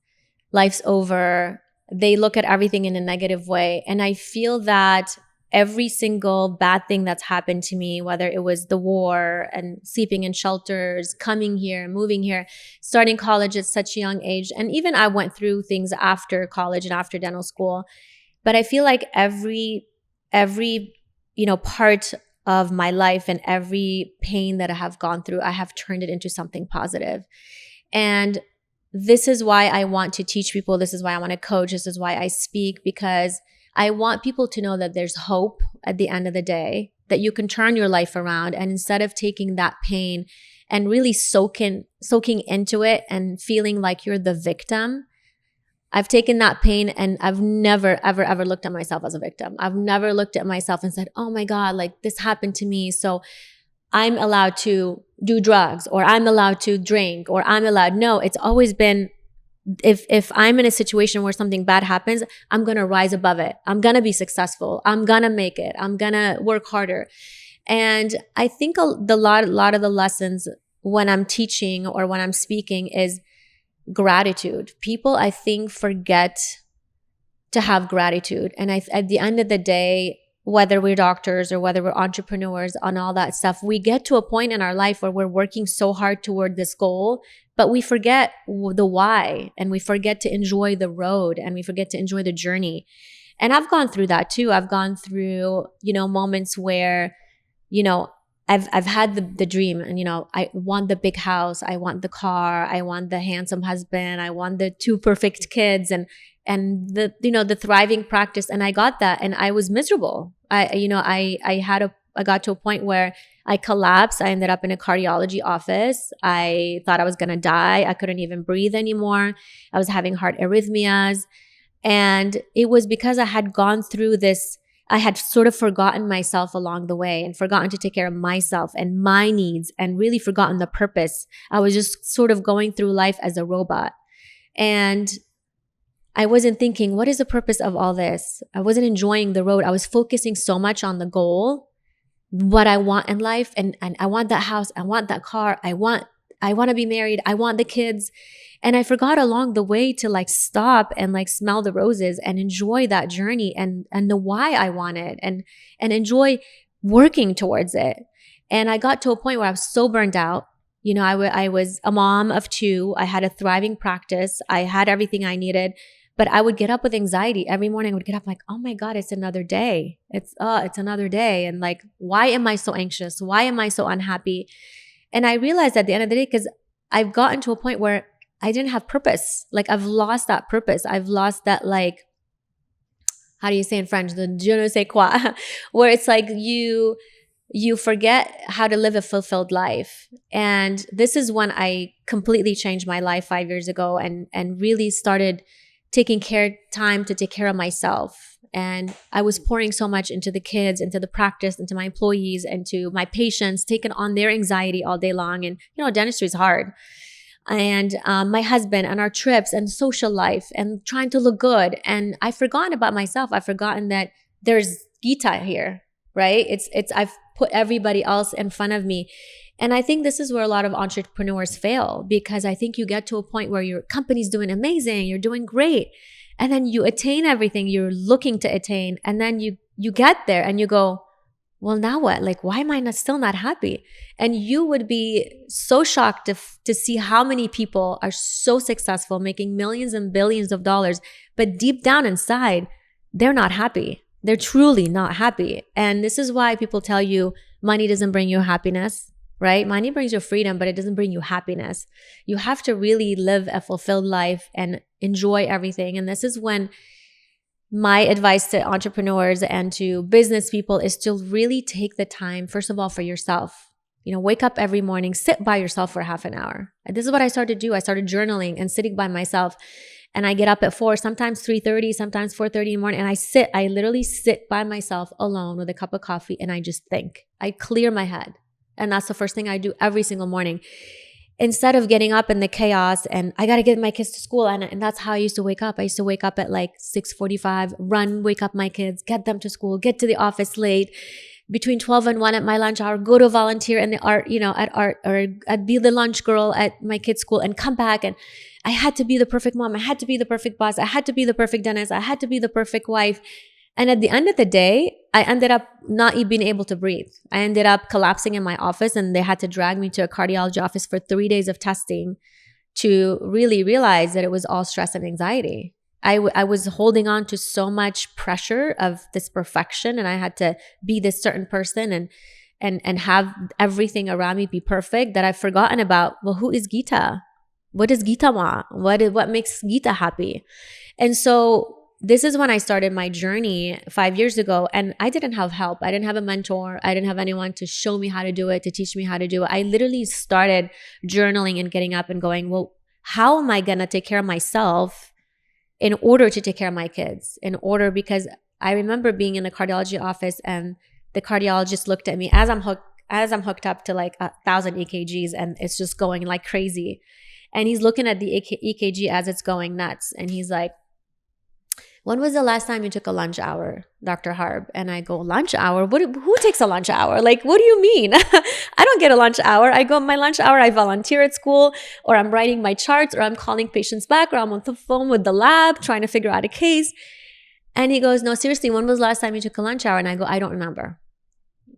life's over, they look at everything in a negative way. And I feel that every single bad thing that's happened to me, whether it was the war and sleeping in shelters, coming here, moving here, starting college at such a young age, and even I went through things after college and after dental school, but I feel like every part of my life and every pain that I have gone through, I have turned it into something positive. And this is why I want to teach people. This is why I want to coach. This is why I speak, because I want people to know that there's hope at the end of the day, that you can turn your life around. And instead of taking that pain and really soaking into it and feeling like you're the victim, I've taken that pain and I've never, ever, ever looked at myself as a victim. I've never looked at myself and said, oh my God, like this happened to me, so I'm allowed to do drugs, or I'm allowed to drink, or I'm allowed. No, it's always been, if I'm in a situation where something bad happens, I'm going to rise above it. I'm going to be successful. I'm going to make it. I'm going to work harder. And I think a lot of the lessons when I'm teaching or when I'm speaking is gratitude. People, I think, forget to have gratitude. And at the end of the day, whether we're doctors or whether we're entrepreneurs and all that stuff, we get to a point in our life where we're working so hard toward this goal, but we forget the why, and we forget to enjoy the road, and we forget to enjoy the journey. And I've gone through that too. I've gone through, moments where, I've had the dream, and, I want the big house, I want the car, I want the handsome husband, I want the 2 perfect kids, and the thriving practice. And I got that, and I was miserable. I got to a point where I collapsed. I ended up in a cardiology office. I thought I was going to die. I couldn't even breathe anymore. I was having heart arrhythmias. And it was because I had gone through this. I had sort of forgotten myself along the way, and forgotten to take care of myself and my needs, and really forgotten the purpose. I was just sort of going through life as a robot. And I wasn't thinking, what is the purpose of all this? I wasn't enjoying the road. I was focusing so much on the goal, what I want in life. And I want that house. I want that car. I want to be married. I want the kids. And I forgot along the way to stop and smell the roses and enjoy that journey and the why I want it, and enjoy working towards it. And I got to a point where I was so burned out. I was a mom of 2. I had a thriving practice. I had everything I needed. But I would get up with anxiety every morning. I would get up like, oh my God, it's another day. It's another day. And why am I so anxious? Why am I so unhappy? And I realized at the end of the day, because I've gotten to a point where I didn't have purpose. I've lost that purpose. I've lost that, how do you say in French? The je ne sais quoi, where it's you forget how to live a fulfilled life. And this is when I completely changed my life 5 years ago, and really started taking time to take care of myself. And I was pouring so much into the kids, into the practice, into my employees, into my patients, taking on their anxiety all day long. And, dentistry is hard. And my husband, and our trips, and social life, and trying to look good. And I've forgotten about myself. I've forgotten that there's Guitta here, right? I've put everybody else in front of me. And I think this is where a lot of entrepreneurs fail, because I think you get to a point where your company's doing amazing, you're doing great, and then you attain everything you're looking to attain, and then you get there and you go, well, now what? Why am I still not happy? And you would be so shocked to see how many people are so successful, making millions and billions of dollars, but deep down inside, they're not happy. They're truly not happy. And this is why people tell you money doesn't bring you happiness, right? Money brings you freedom, but it doesn't bring you happiness. You have to really live a fulfilled life and enjoy everything. And this is when my advice to entrepreneurs and to business people is to really take the time, first of all, for yourself. Wake up every morning, sit by yourself for half an hour. And this is what I started to do. I started journaling and sitting by myself. And I get up at 4, sometimes 3:30, sometimes 4:30 in the morning. And I literally sit by myself alone with a cup of coffee, and I just think. I clear my head. And that's the first thing I do every single morning. Instead of getting up in the chaos and I got to get my kids to school. And that's how I used to wake up. I used to wake up at 6:45, wake up my kids, get them to school, get to the office late, between 12 and 1 at my lunch hour, go to volunteer in the art, at art, or I'd be the lunch girl at my kids' school and come back. And I had to be the perfect mom. I had to be the perfect boss. I had to be the perfect dentist. I had to be the perfect wife. And at the end of the day, I ended up not being able to breathe. I ended up collapsing in my office, and they had to drag me to a cardiology office for 3 days of testing to really realize that it was all stress and anxiety. I was holding on to so much pressure of this perfection, and I had to be this certain person and have everything around me be perfect, that I've forgotten about, well, who is Guitta? What does Guitta want? What makes Guitta happy? And so this is when I started my journey 5 years ago, and I didn't have help. I didn't have a mentor. I didn't have anyone to show me how to do it, to teach me how to do it. I literally started journaling and getting up and going, well, how am I going to take care of myself in order to take care of my kids? Because I remember being in the cardiology office, and the cardiologist looked at me as I'm hooked up to like 1,000 EKGs, and it's just going like crazy. And he's looking at the EKG as it's going nuts. And he's like, when was the last time you took a lunch hour, Dr. Harb? And I go, lunch hour? Who takes a lunch hour? Like, what do you mean? I don't get a lunch hour. I go my lunch hour, I volunteer at school, or I'm writing my charts, or I'm calling patients back, or I'm on the phone with the lab trying to figure out a case. And he goes, no, seriously, when was the last time you took a lunch hour? And I go, I don't remember.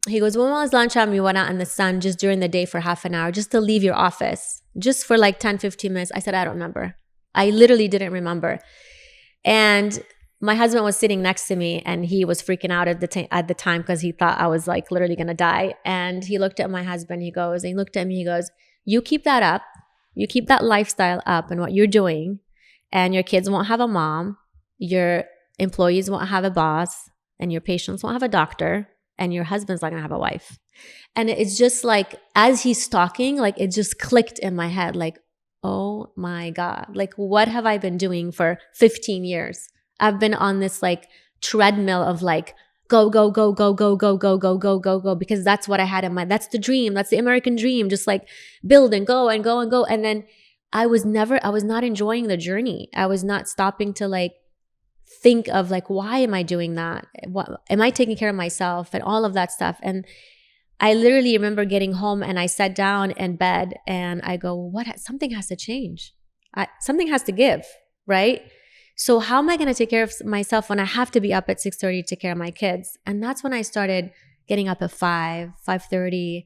He goes, when was lunchtime you went out in the sun just during the day for half an hour, just to leave your office, just for like 10, 15 minutes? I said, I don't remember. I literally didn't remember. And my husband was sitting next to me, and he was freaking out at the time because he thought I was like literally going to die. And he looked at my husband, he looked at me, he goes, you keep that up. You keep that lifestyle up and what you're doing, and your kids won't have a mom, your employees won't have a boss, and your patients won't have a doctor, and your husband's not going to have a wife. And it's just like, as he's talking, like it just clicked in my head, like, oh my God, like what have I been doing for 15 years? I've been on this like treadmill of like, go, go, go, go, go, go, go, go, go, go, go, because that's what I had in mind. That's the dream. That's the American dream. Just like build and go and go and go. And then I was not enjoying the journey. I was not stopping to like think of like, why am I doing that? What am I taking care of myself and all of that stuff? And I literally remember getting home, and I sat down in bed, and I go, something has to change. Something has to give, right? So how am I going to take care of myself when I have to be up at 6:30 to take care of my kids? And that's when I started getting up at 5:30.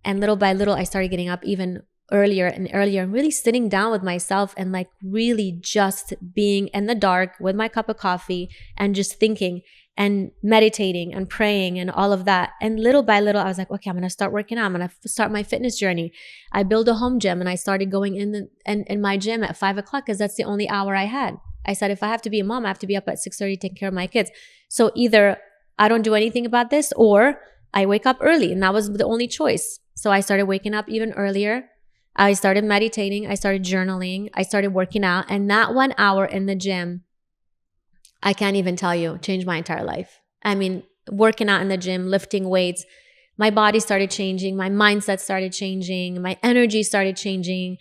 And little by little, I started getting up even earlier and earlier, and really sitting down with myself and like really just being in the dark with my cup of coffee and just thinking and meditating and praying and all of that. And little by little, I was like, okay, I'm going to start working out. I'm going to start my fitness journey. I built a home gym, and I started going in my gym at 5 o'clock because that's the only hour I had. I said, if I have to be a mom, I have to be up at 6:30 taking care of my kids. So either I don't do anything about this, or I wake up early, and that was the only choice. So I started waking up even earlier. I started meditating. I started journaling. I started working out. And that 1 hour in the gym, I can't even tell you, changed my entire life. I mean, working out in the gym, lifting weights, my body started changing. My mindset started changing. My energy started changing.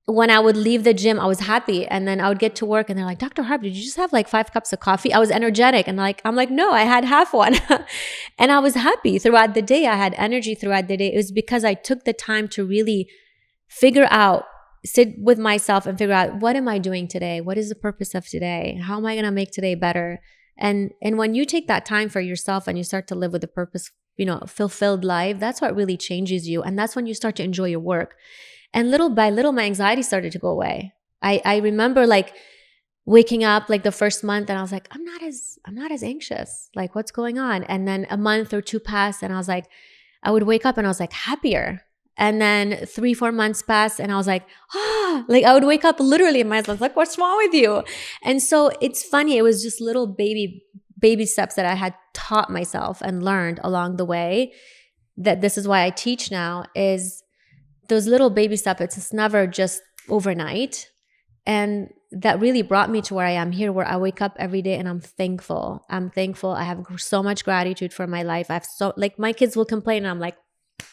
When I would leave the gym, I was happy. And then I would get to work, and they're like, Dr. Harb, did you just have like 5 cups of coffee? I was energetic. And I'm like, no, I had half one. And I was happy throughout the day. I had energy throughout the day. It was because I took the time to really sit with myself and figure out, what am I doing today? What is the purpose of today? How am I going to make today better? And when you take that time for yourself and you start to live with a purpose, fulfilled life, that's what really changes you. And that's when you start to enjoy your work. And little by little, my anxiety started to go away. I remember like waking up like the first month, and I was like, I'm not as anxious. Like, what's going on? And then a month or two passed, and I would wake up and I was like happier. And then 3-4 months passed, and I was like, like I would wake up literally, and my husband was like, what's wrong with you? And so it's funny. It was just little baby steps that I had taught myself and learned along the way. That this is why I teach now, is those little baby steps. It's never just overnight. And that really brought me to where I am here, where I wake up every day and I'm thankful. I have so much gratitude for my life. Like my kids will complain, and I'm like,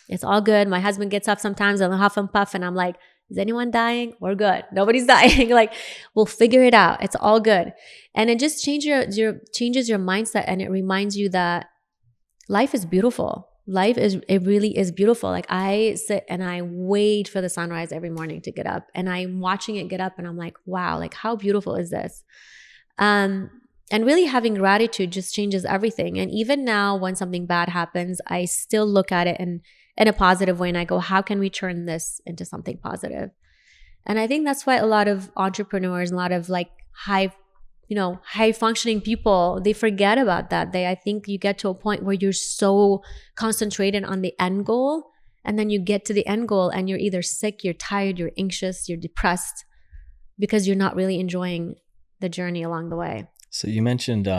it's all good. My husband gets up sometimes and huff and puff, and I'm like, is anyone dying? We're good. Nobody's dying. Like, we'll figure it out. It's all good. And it just changes your mindset, and it reminds you that life is beautiful. It really is beautiful. Like I sit and I wait for the sunrise every morning to get up, and I'm watching it get up and I'm like, wow, like how beautiful is this? And really having gratitude just changes everything. And even now when something bad happens, I still look at it in a positive way and I go, how can we turn this into something positive? And I think that's why a lot of entrepreneurs, a lot of like high functioning people, they forget about that. I think you get to a point where you're so concentrated on the end goal, and then you get to the end goal and you're either sick, you're tired, you're anxious, you're depressed because you're not really enjoying the journey along the way. So you mentioned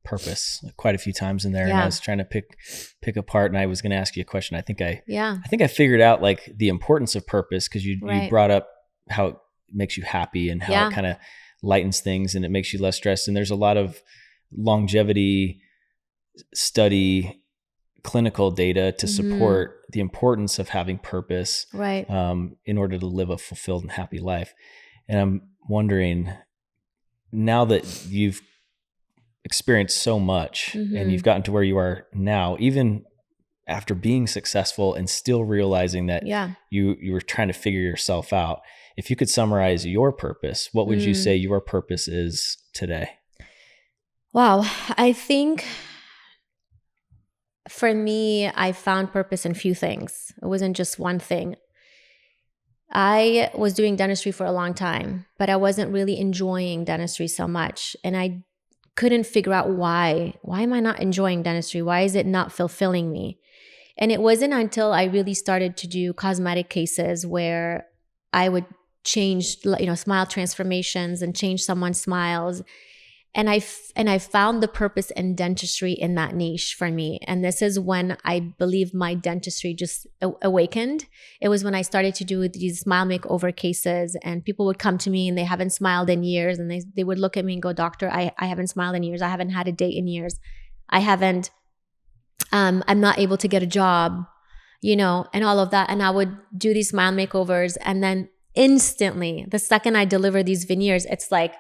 purpose quite a few times in there, Yeah. and I was trying to pick apart, and I was going to ask you a question. I think Yeah. I figured out like the importance of purpose, because you Right. brought up how it makes you happy and how Yeah. it kind of lightens things and it makes you less stressed. And there's a lot of longevity study, clinical data to support the importance of having purpose, Right. in order to live a fulfilled and happy life. And I'm wondering, now that you've experienced so much and you've gotten to where you are now, even after being successful and still realizing that you were trying to figure yourself out, if you could summarize your purpose, what would you say your purpose is today? Wow. I think for me, I found purpose in few things. It wasn't just one thing. I was doing dentistry for a long time, but I wasn't really enjoying dentistry so much. And I couldn't figure out why. Why am I not enjoying dentistry? Why is it not fulfilling me? And it wasn't until I really started to do cosmetic cases where I would change, smile transformations and change someone's smiles. And I found the purpose in dentistry in that niche for me. And this is when I believe my dentistry just awakened. It was when I started to do these smile makeover cases, and people would come to me and they haven't smiled in years. And they would look at me and go, doctor, I haven't smiled in years. I haven't had a date in years. I'm not able to get a job, and all of that. And I would do these smile makeovers. And then instantly, the second I deliver these veneers, it's like,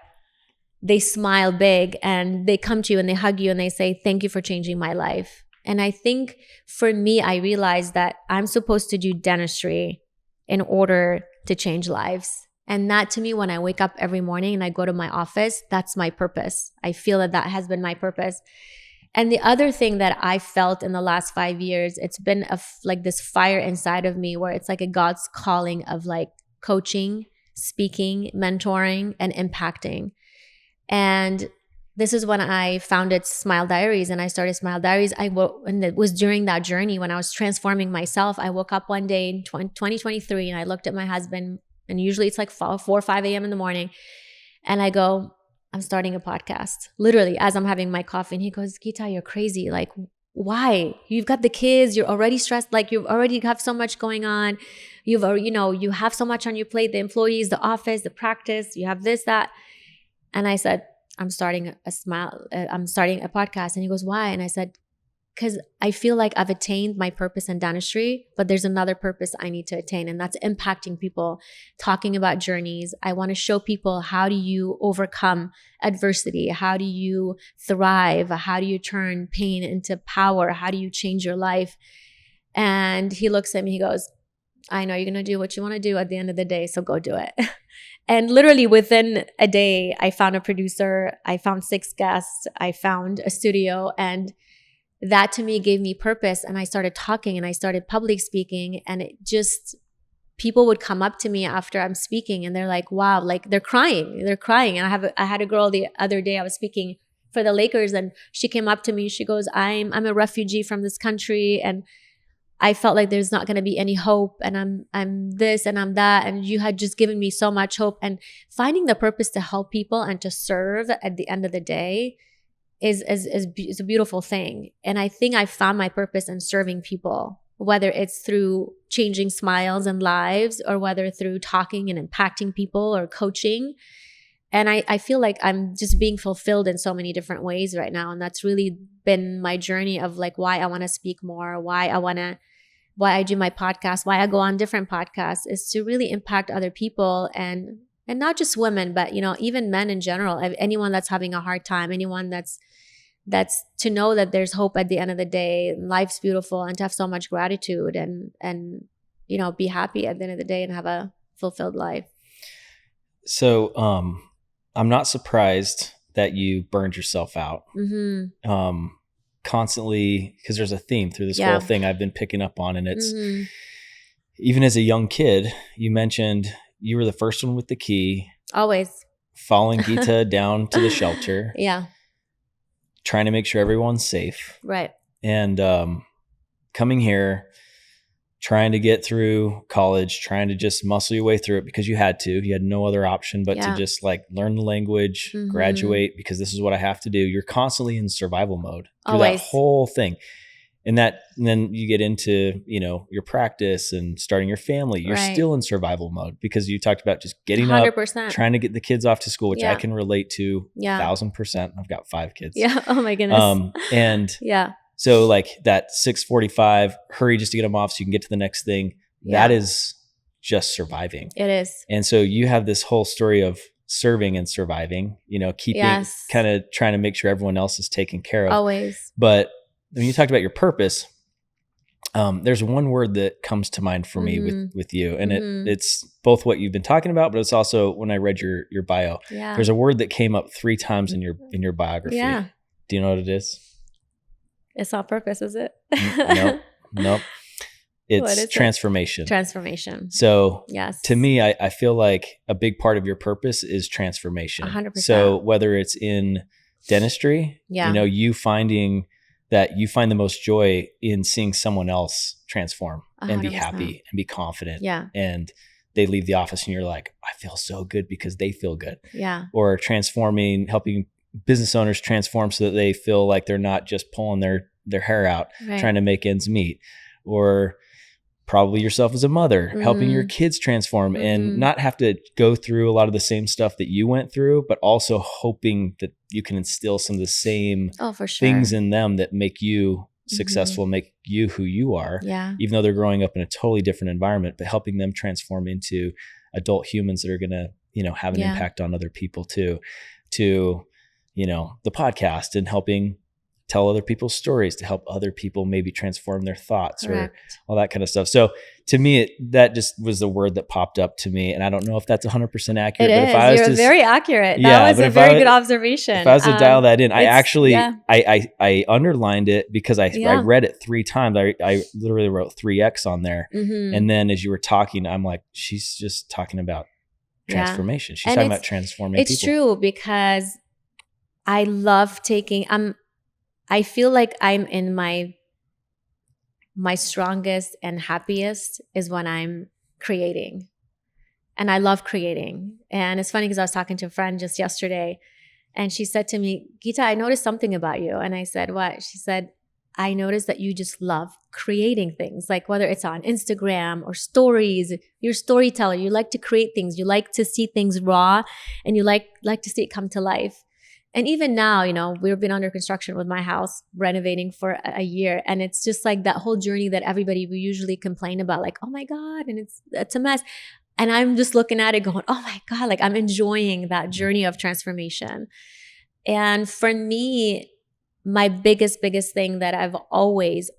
they smile big and they come to you and they hug you and they say, thank you for changing my life. And I think for me, I realized that I'm supposed to do dentistry in order to change lives. And that, to me, when I wake up every morning and I go to my office, that's my purpose. I feel that has been my purpose. And the other thing that I felt in the last 5 years, it's been like this fire inside of me where it's like a God's calling of like coaching, speaking, mentoring, and impacting. And this is when I founded Smile Diaries, and I started Smile Diaries. And it was during that journey when I was transforming myself. I woke up one day in 2023 and I looked at my husband, and usually it's like 4 or 5 a.m. in the morning. And I go, I'm starting a podcast, literally as I'm having my coffee. And he goes, Guitta, you're crazy. Like, why? You've got the kids, you're already stressed. Like you already have so much going on. You have so much on your plate, the employees, the office, the practice, you have this, that. And I said, I'm starting a podcast. And he goes, why? And I said, because I feel like I've attained my purpose in dentistry, but there's another purpose I need to attain. And that's impacting people, talking about journeys. I want to show people, how do you overcome adversity? How do you thrive? How do you turn pain into power? How do you change your life? And he looks at me, he goes, I know you're going to do what you want to do at the end of the day, so go do it. And literally within a day, I found a producer, I found 6 guests, I found a studio, and that to me gave me purpose. And I started talking and I started public speaking, and it just, people would come up to me after I'm speaking and they're like, wow, like they're crying. And I had a girl the other day, I was speaking for the Lakers, and she came up to me, she goes, I'm a refugee from this country, and I felt like there's not going to be any hope, and I'm this and I'm that, and you had just given me so much hope. And finding the purpose to help people and to serve at the end of the day is a beautiful thing. And I think I found my purpose in serving people, whether it's through changing smiles and lives, or whether through talking and impacting people or coaching. And I feel like I'm just being fulfilled in so many different ways right now. And that's really been my journey of like why I want to speak more, why I do my podcast, why I go on different podcasts, is to really impact other people, and not just women, but even men in general. Anyone that's having a hard time, anyone that's that's to know that there's hope at the end of the day, life's beautiful, and to have so much gratitude and you know, be happy at the end of the day and have a fulfilled life. So I'm not surprised that you burned yourself out. Constantly, because there's a theme through this whole thing I've been picking up on, and it's even as a young kid, you mentioned you were the first one with the key, always following Guitta down to the shelter, trying to make sure everyone's safe, right, and coming here, trying to get through college, trying to just muscle your way through it because you had no other option but to just like learn the language, graduate, because this is what I have to do. You're constantly in survival mode through that whole thing. And then you get into, you know, your practice and starting your family. You're still in survival mode because you talked about just getting 100%. Up, trying to get the kids off to school, which I can relate to 1,000%. I've got 5 kids. Yeah. Oh my goodness. And so like that 6:45, hurry just to get them off so you can get to the next thing. That is just surviving. It is. And so you have this whole story of serving and surviving, you know, keeping kind of trying to make sure everyone else is taken care of. Always. But when you talked about your purpose, there's one word that comes to mind for me with you. And it's both what you've been talking about, but it's also when I read your bio, there's a word that came up 3 times in your biography. Yeah. Do you know what it is? It's not purpose, is it? Nope. It's transformation. Transformation. So to me, I feel like a big part of your purpose is transformation. 100%. So whether it's in dentistry, you know, you finding that you find the most joy in seeing someone else transform 100%. And be happy and be confident. Yeah. And they leave the office and you're like, I feel so good because they feel good. Yeah. Or transforming, helping business owners transform so that they feel like they're not just pulling their hair out, trying to make ends meet. Or probably yourself as a mother, helping your kids transform and not have to go through a lot of the same stuff that you went through, but also hoping that you can instill some of the same things in them that make you successful, make you who you are, even though they're growing up in a totally different environment, but helping them transform into adult humans that are going to, you know, have an impact on other people too, to, you know, the podcast and helping tell other people's stories to help other people maybe transform their thoughts or all that kind of stuff. So to me, that just was the word that popped up to me. And I don't know if that's 100% accurate. It but is. If I was You're very accurate. That was a very good observation. If I was to dial that in, I actually, I underlined it because I read it 3 times. I literally wrote 3X on there. And then as you were talking, I'm like, she's just talking about transformation. She's talking about transforming people. It's true because I love I feel like I'm in my strongest and happiest is when I'm creating. And I love creating. And it's funny because I was talking to a friend just yesterday and she said to me, Guitta, I noticed something about you. And I said, what? She said, I noticed that you just love creating things, like whether it's on Instagram or stories, you're a storyteller. You like to create things. You like to see things raw and you like to see it come to life. And even now, you know, we've been under construction with my house, renovating for a year. And it's just like that whole journey that everybody we usually complain about, like, oh my God, and it's a mess. And I'm just looking at it going, oh my God, like I'm enjoying that journey of transformation. And for me, my biggest thing that I've always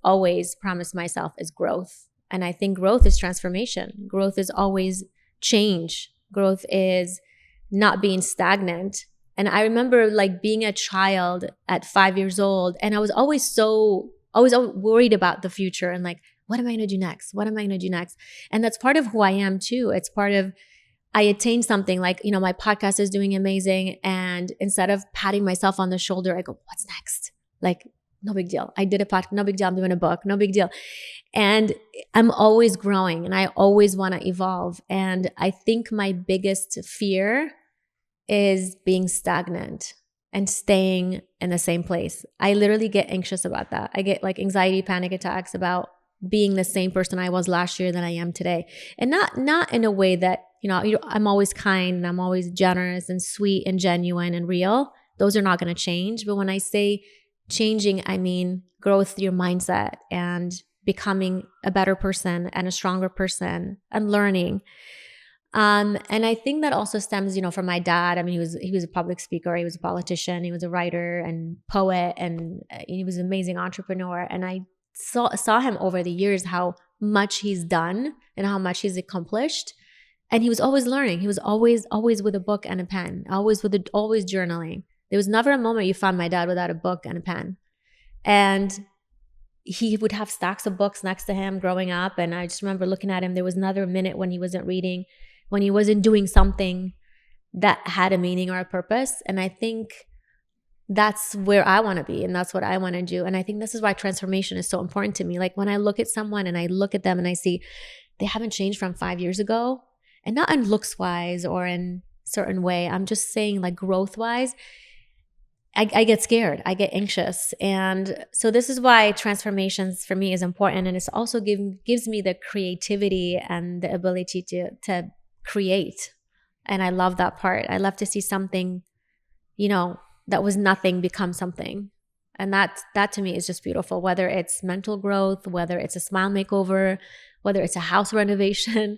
promised myself is growth. And I think growth is transformation. Growth is always change. Growth is not being stagnant. And I remember like being a child at 5 years old and I was always worried about the future and like, what am I going to do next? What am I going to do next? And that's part of who I am too. It's part of, I attained something like, you know, my podcast is doing amazing. And instead of patting myself on the shoulder, I go, what's next? Like, no big deal. I did a podcast, no big deal. I'm doing a book, no big deal. And I'm always growing and I always want to evolve. And I think my biggest fear is being stagnant and staying in the same place. I literally get anxious about that. I get like anxiety, panic attacks about being the same person I was last year than I am today. And not in a way that, you know, I'm always kind and I'm always generous and sweet and genuine and real. Those are not going to change. But when I say changing, I mean growth through your mindset and becoming a better person and a stronger person and learning. And I think that also stems, from my dad. I mean, he was a public speaker, he was a politician, he was a writer and poet, and he was an amazing entrepreneur. And I saw him over the years, how much he's done and how much he's accomplished. And he was always learning. He was always with a book and a pen, always journaling. There was never a moment you found my dad without a book and a pen. And he would have stacks of books next to him growing up. And I just remember looking at him. There was another minute when he wasn't reading, when he wasn't doing something that had a meaning or a purpose. And I think that's where I want to be, and that's what I want to do. And I think this is why transformation is so important to me. Like when I look at someone and I look at them and I see they haven't changed from 5 years ago, and not in looks wise or in certain way, I'm just saying like growth wise, I get scared, I get anxious. And so this is why transformations for me is important. And it's also gives me the creativity and the ability to create. And I love that part. I love to see something, that was nothing become something. And that to me is just beautiful, whether it's mental growth, whether it's a smile makeover, whether it's a house renovation.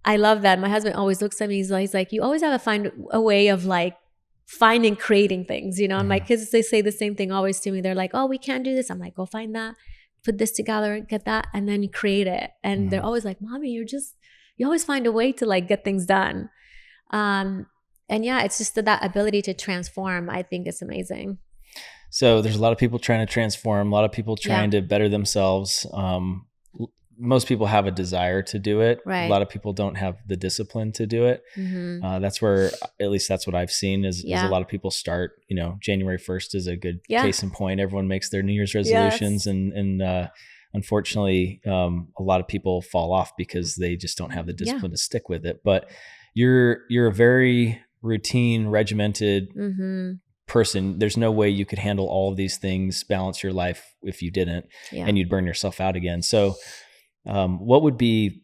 I love that. My husband always looks at me, he's like, you always have to find a way of like finding, creating things, and my kids, they say the same thing always to me. They're like, oh, we can't do this. I'm like, go find that, put this together, get that, and then you create it. And they're always like, mommy, you always find a way to like get things done. And yeah, it's just that ability to transform. I think it's amazing. So there's a lot of people trying to transform, a lot of people trying to better themselves. Most people have a desire to do it. Right. A lot of people don't have the discipline to do it. That's where, at least that's what I've seen is a lot of people start, January 1st is a good case in point. Everyone makes their New Year's resolutions and unfortunately, a lot of people fall off because they just don't have the discipline to stick with it. But you're a very routine, regimented person. There's no way you could handle all of these things, balance your life if you didn't, and you'd burn yourself out again. So what would be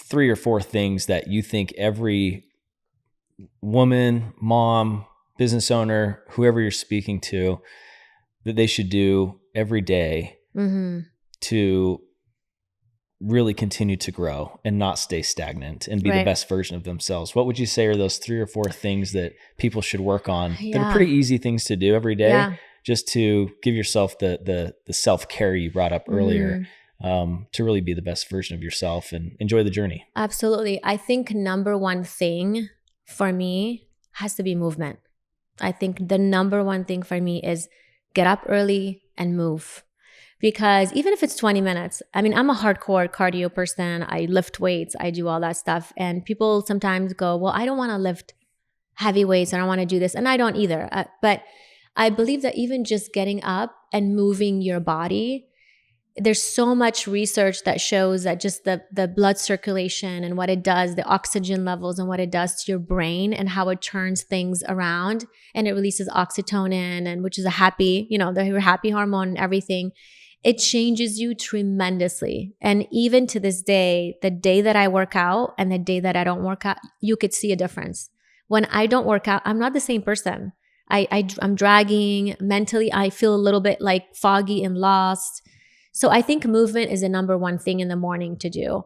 3 or 4 things that you think every woman, mom, business owner, whoever you're speaking to, that they should do every day to really continue to grow and not stay stagnant and be the best version of themselves? What would you say are those 3 or 4 things that people should work on that are pretty easy things to do every day, just to give yourself the self-care you brought up earlier, to really be the best version of yourself and enjoy the journey? Absolutely. I think number one thing for me has to be movement. I think the number one thing for me is get up early and move. Because even if it's 20 minutes, I mean, I'm a hardcore cardio person. I lift weights. I do all that stuff. And people sometimes go, well, I don't want to lift heavy weights. I don't want to do this. And I don't either. But I believe that even just getting up and moving your body, there's so much research that shows that just the blood circulation and what it does, the oxygen levels and what it does to your brain and how it turns things around, and it releases oxytocin, and which is a happy, the happy hormone and everything. It changes you tremendously. And even to this day, the day that I work out and the day that I don't work out, you could see a difference. When I don't work out, I'm not the same person. I'm dragging mentally. I feel a little bit like foggy and lost. So I think movement is the number one thing in the morning to do.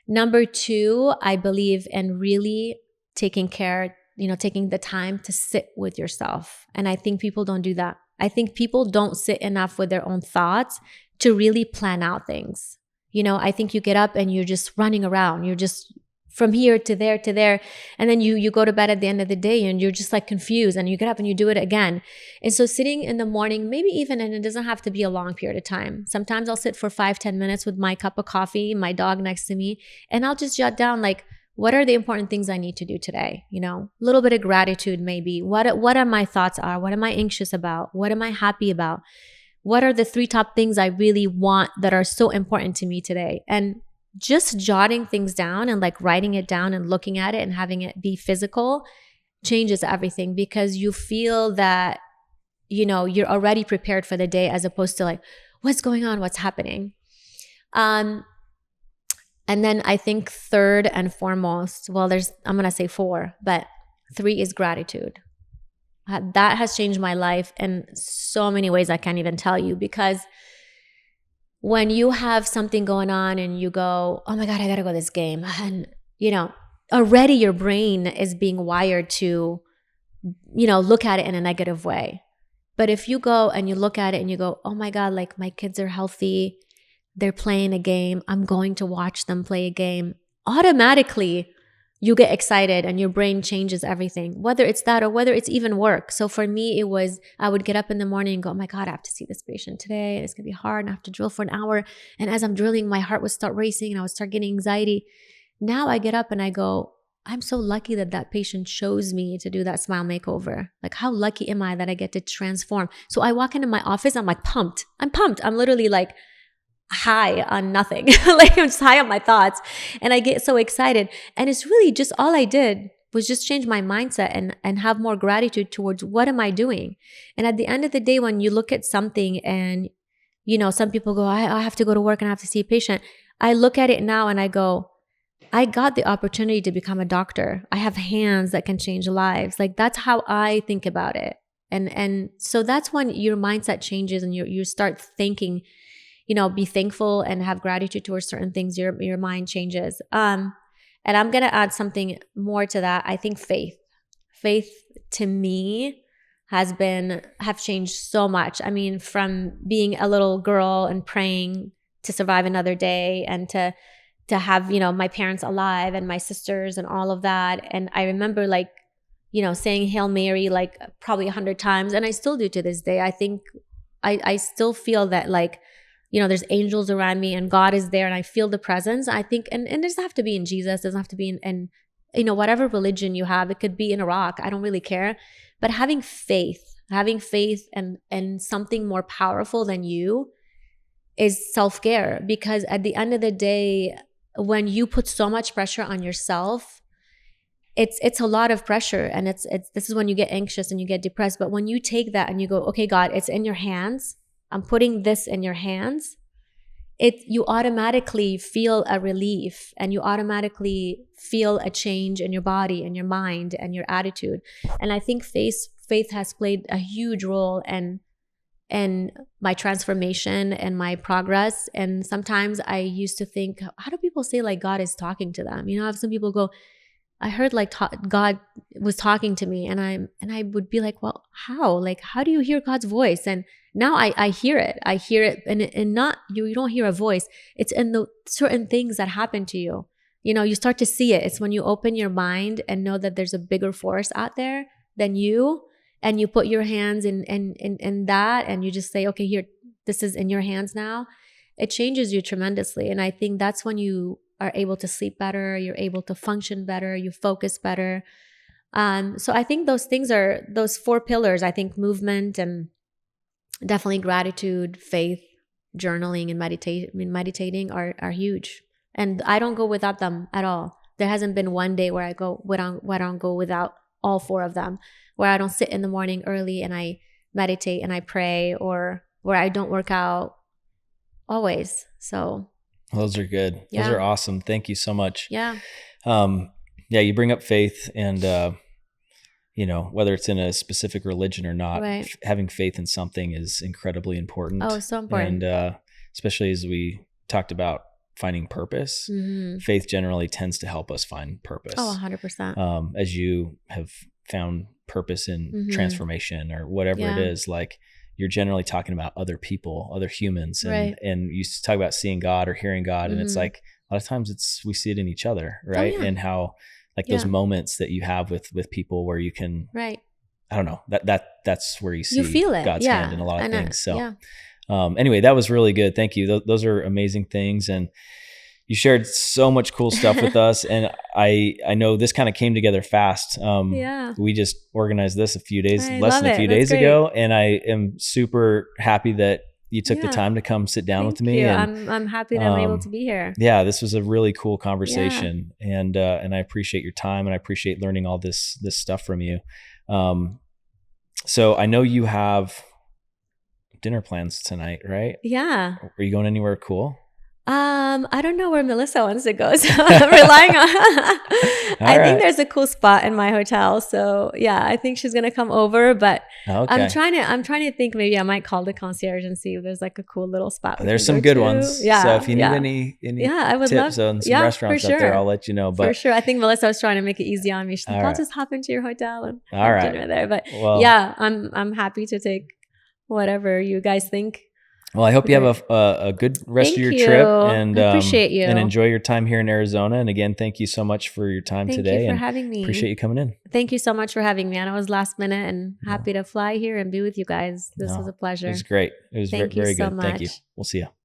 Number 2, I believe in really taking the time to sit with yourself. And I think people don't do that. I think people don't sit enough with their own thoughts to really plan out things. I think you get up and you're just running around. You're just from here to there. And then you go to bed at the end of the day and you're just like confused, and you get up and you do it again. And so sitting in the morning, maybe even, and it doesn't have to be a long period of time. Sometimes I'll sit for 5-10 minutes with my cup of coffee, my dog next to me, and I'll just jot down like, what are the important things I need to do today? A little bit of gratitude maybe. What are my thoughts are? What am I anxious about? What am I happy about? What are the 3 top things I really want that are so important to me today? And just jotting things down and like writing it down and looking at it and having it be physical changes everything, because you feel that, you're already prepared for the day, as opposed to like, what's going on? What's happening? And then I think third and foremost, I'm going to say 4, but 3 is gratitude. That has changed my life in so many ways I can't even tell you, because when you have something going on and you go, oh my God, I got to go to this game. And, already your brain is being wired to, look at it in a negative way. But if you go and you look at it and you go, oh my God, like my kids are healthy, they're playing a game, I'm going to watch them play a game, automatically you get excited and your brain changes everything, whether it's that or whether it's even work. So for me, it was, I would get up in the morning and go, oh my God, I have to see this patient today and it's gonna be hard and I have to drill for an hour. And as I'm drilling, my heart would start racing and I would start getting anxiety. Now I get up and I go, I'm so lucky that that patient chose me to do that smile makeover. Like, how lucky am I that I get to transform? So I walk into my office, I'm like pumped. I'm literally like high on nothing. Like I'm just high on my thoughts and I get so excited. And it's really just all I did was just change my mindset and have more gratitude towards what am I doing? And at the end of the day, when you look at something and, some people go, I have to go to work and I have to see a patient. I look at it now and I go, I got the opportunity to become a doctor. I have hands that can change lives. Like that's how I think about it. And so that's when your mindset changes and you start thinking, be thankful and have gratitude towards certain things. Your mind changes. And I'm going to add something more to that. I think faith to me have changed so much. I mean, from being a little girl and praying to survive another day and to have, my parents alive and my sisters and all of that. And I remember saying Hail Mary, like probably 100 times. And I still do to this day. I think I still feel that there's angels around me and God is there and I feel the presence. I think, and it doesn't have to be in Jesus, it doesn't have to be in whatever religion you have. It could be in a rock. I don't really care. But having faith and something more powerful than you is self-care, because at the end of the day, when you put so much pressure on yourself, it's a lot of pressure, and it's this is when you get anxious and you get depressed. But when you take that and you go, okay, God, it's in your hands. I'm putting this in your hands. You automatically feel a relief and you automatically feel a change in your body and your mind and your attitude. And I think faith has played a huge role in my transformation and my progress. And sometimes I used to think, how do people say like God is talking to them? I have some people go, I heard like God was talking to me, and I would be like, well, how? Like, how do you hear God's voice? And now I hear it. I hear it, and not you don't hear a voice. It's in the certain things that happen to you. You start to see it. It's when you open your mind and know that there's a bigger force out there than you. And you put your hands in that and you just say, okay, here, this is in your hands now. It changes you tremendously. And I think that's when you are able to sleep better, you're able to function better, you focus better. So I think those things are those 4 pillars. I think movement and definitely gratitude, faith, journaling, and meditating are huge. And I don't go without them at all. There hasn't been one day where I don't go without all 4 of them, where I don't sit in the morning early and I meditate and I pray, or where I don't work out, always. So those are good. Yeah. Those are awesome. Thank you so much. Yeah. You bring up faith, and whether it's in a specific religion or not, Right. Having faith in something is incredibly important. Oh, so important. And especially as we talked about finding purpose, faith generally tends to help us find purpose. Oh, 100%. As you have found purpose in transformation or whatever it is, like you're generally talking about other people, other humans, and you talk about seeing God or hearing God, and it's like a lot of times we see it in each other, right? Oh, yeah. And how those moments that you have with people where you can, I don't know, that's where you feel it. God's hand in a lot of things. So anyway, that was really good. Thank you. Those are amazing things. And you shared so much cool stuff with us. And I know this kind of came together fast. We just organized this less than a few days ago. And I am super happy that you took the time to come sit down with me. And I'm happy that I'm able to be here. Yeah, this was a really cool conversation. And I appreciate your time, and I appreciate learning all this stuff from you. So I know you have dinner plans tonight, right? Yeah. Are you going anywhere cool? I don't know where Melissa wants to go, so I'm relying on. I think there's a cool spot in my hotel, so yeah, I think she's gonna come over. But I'm trying to think. Maybe I might call the concierge and see if there's like a cool little spot. There's some good ones. Yeah. So if you need any I would tips love on some restaurants up there, I'll let you know. But for sure, I think Melissa was trying to make it easy on me. She's like, I'll just hop into your hotel and have dinner there. But yeah, I'm happy to take whatever you guys think. Well, I hope you have a good rest of your trip, and I appreciate you, and enjoy your time here in Arizona. And again, thank you so much for your time today. Thank you for having me. Appreciate you coming in. Thank you so much for having me. I know it was last minute, and happy to fly here and be with you guys. This was a pleasure. It was great. It was very, very good. Thank you. We'll see you.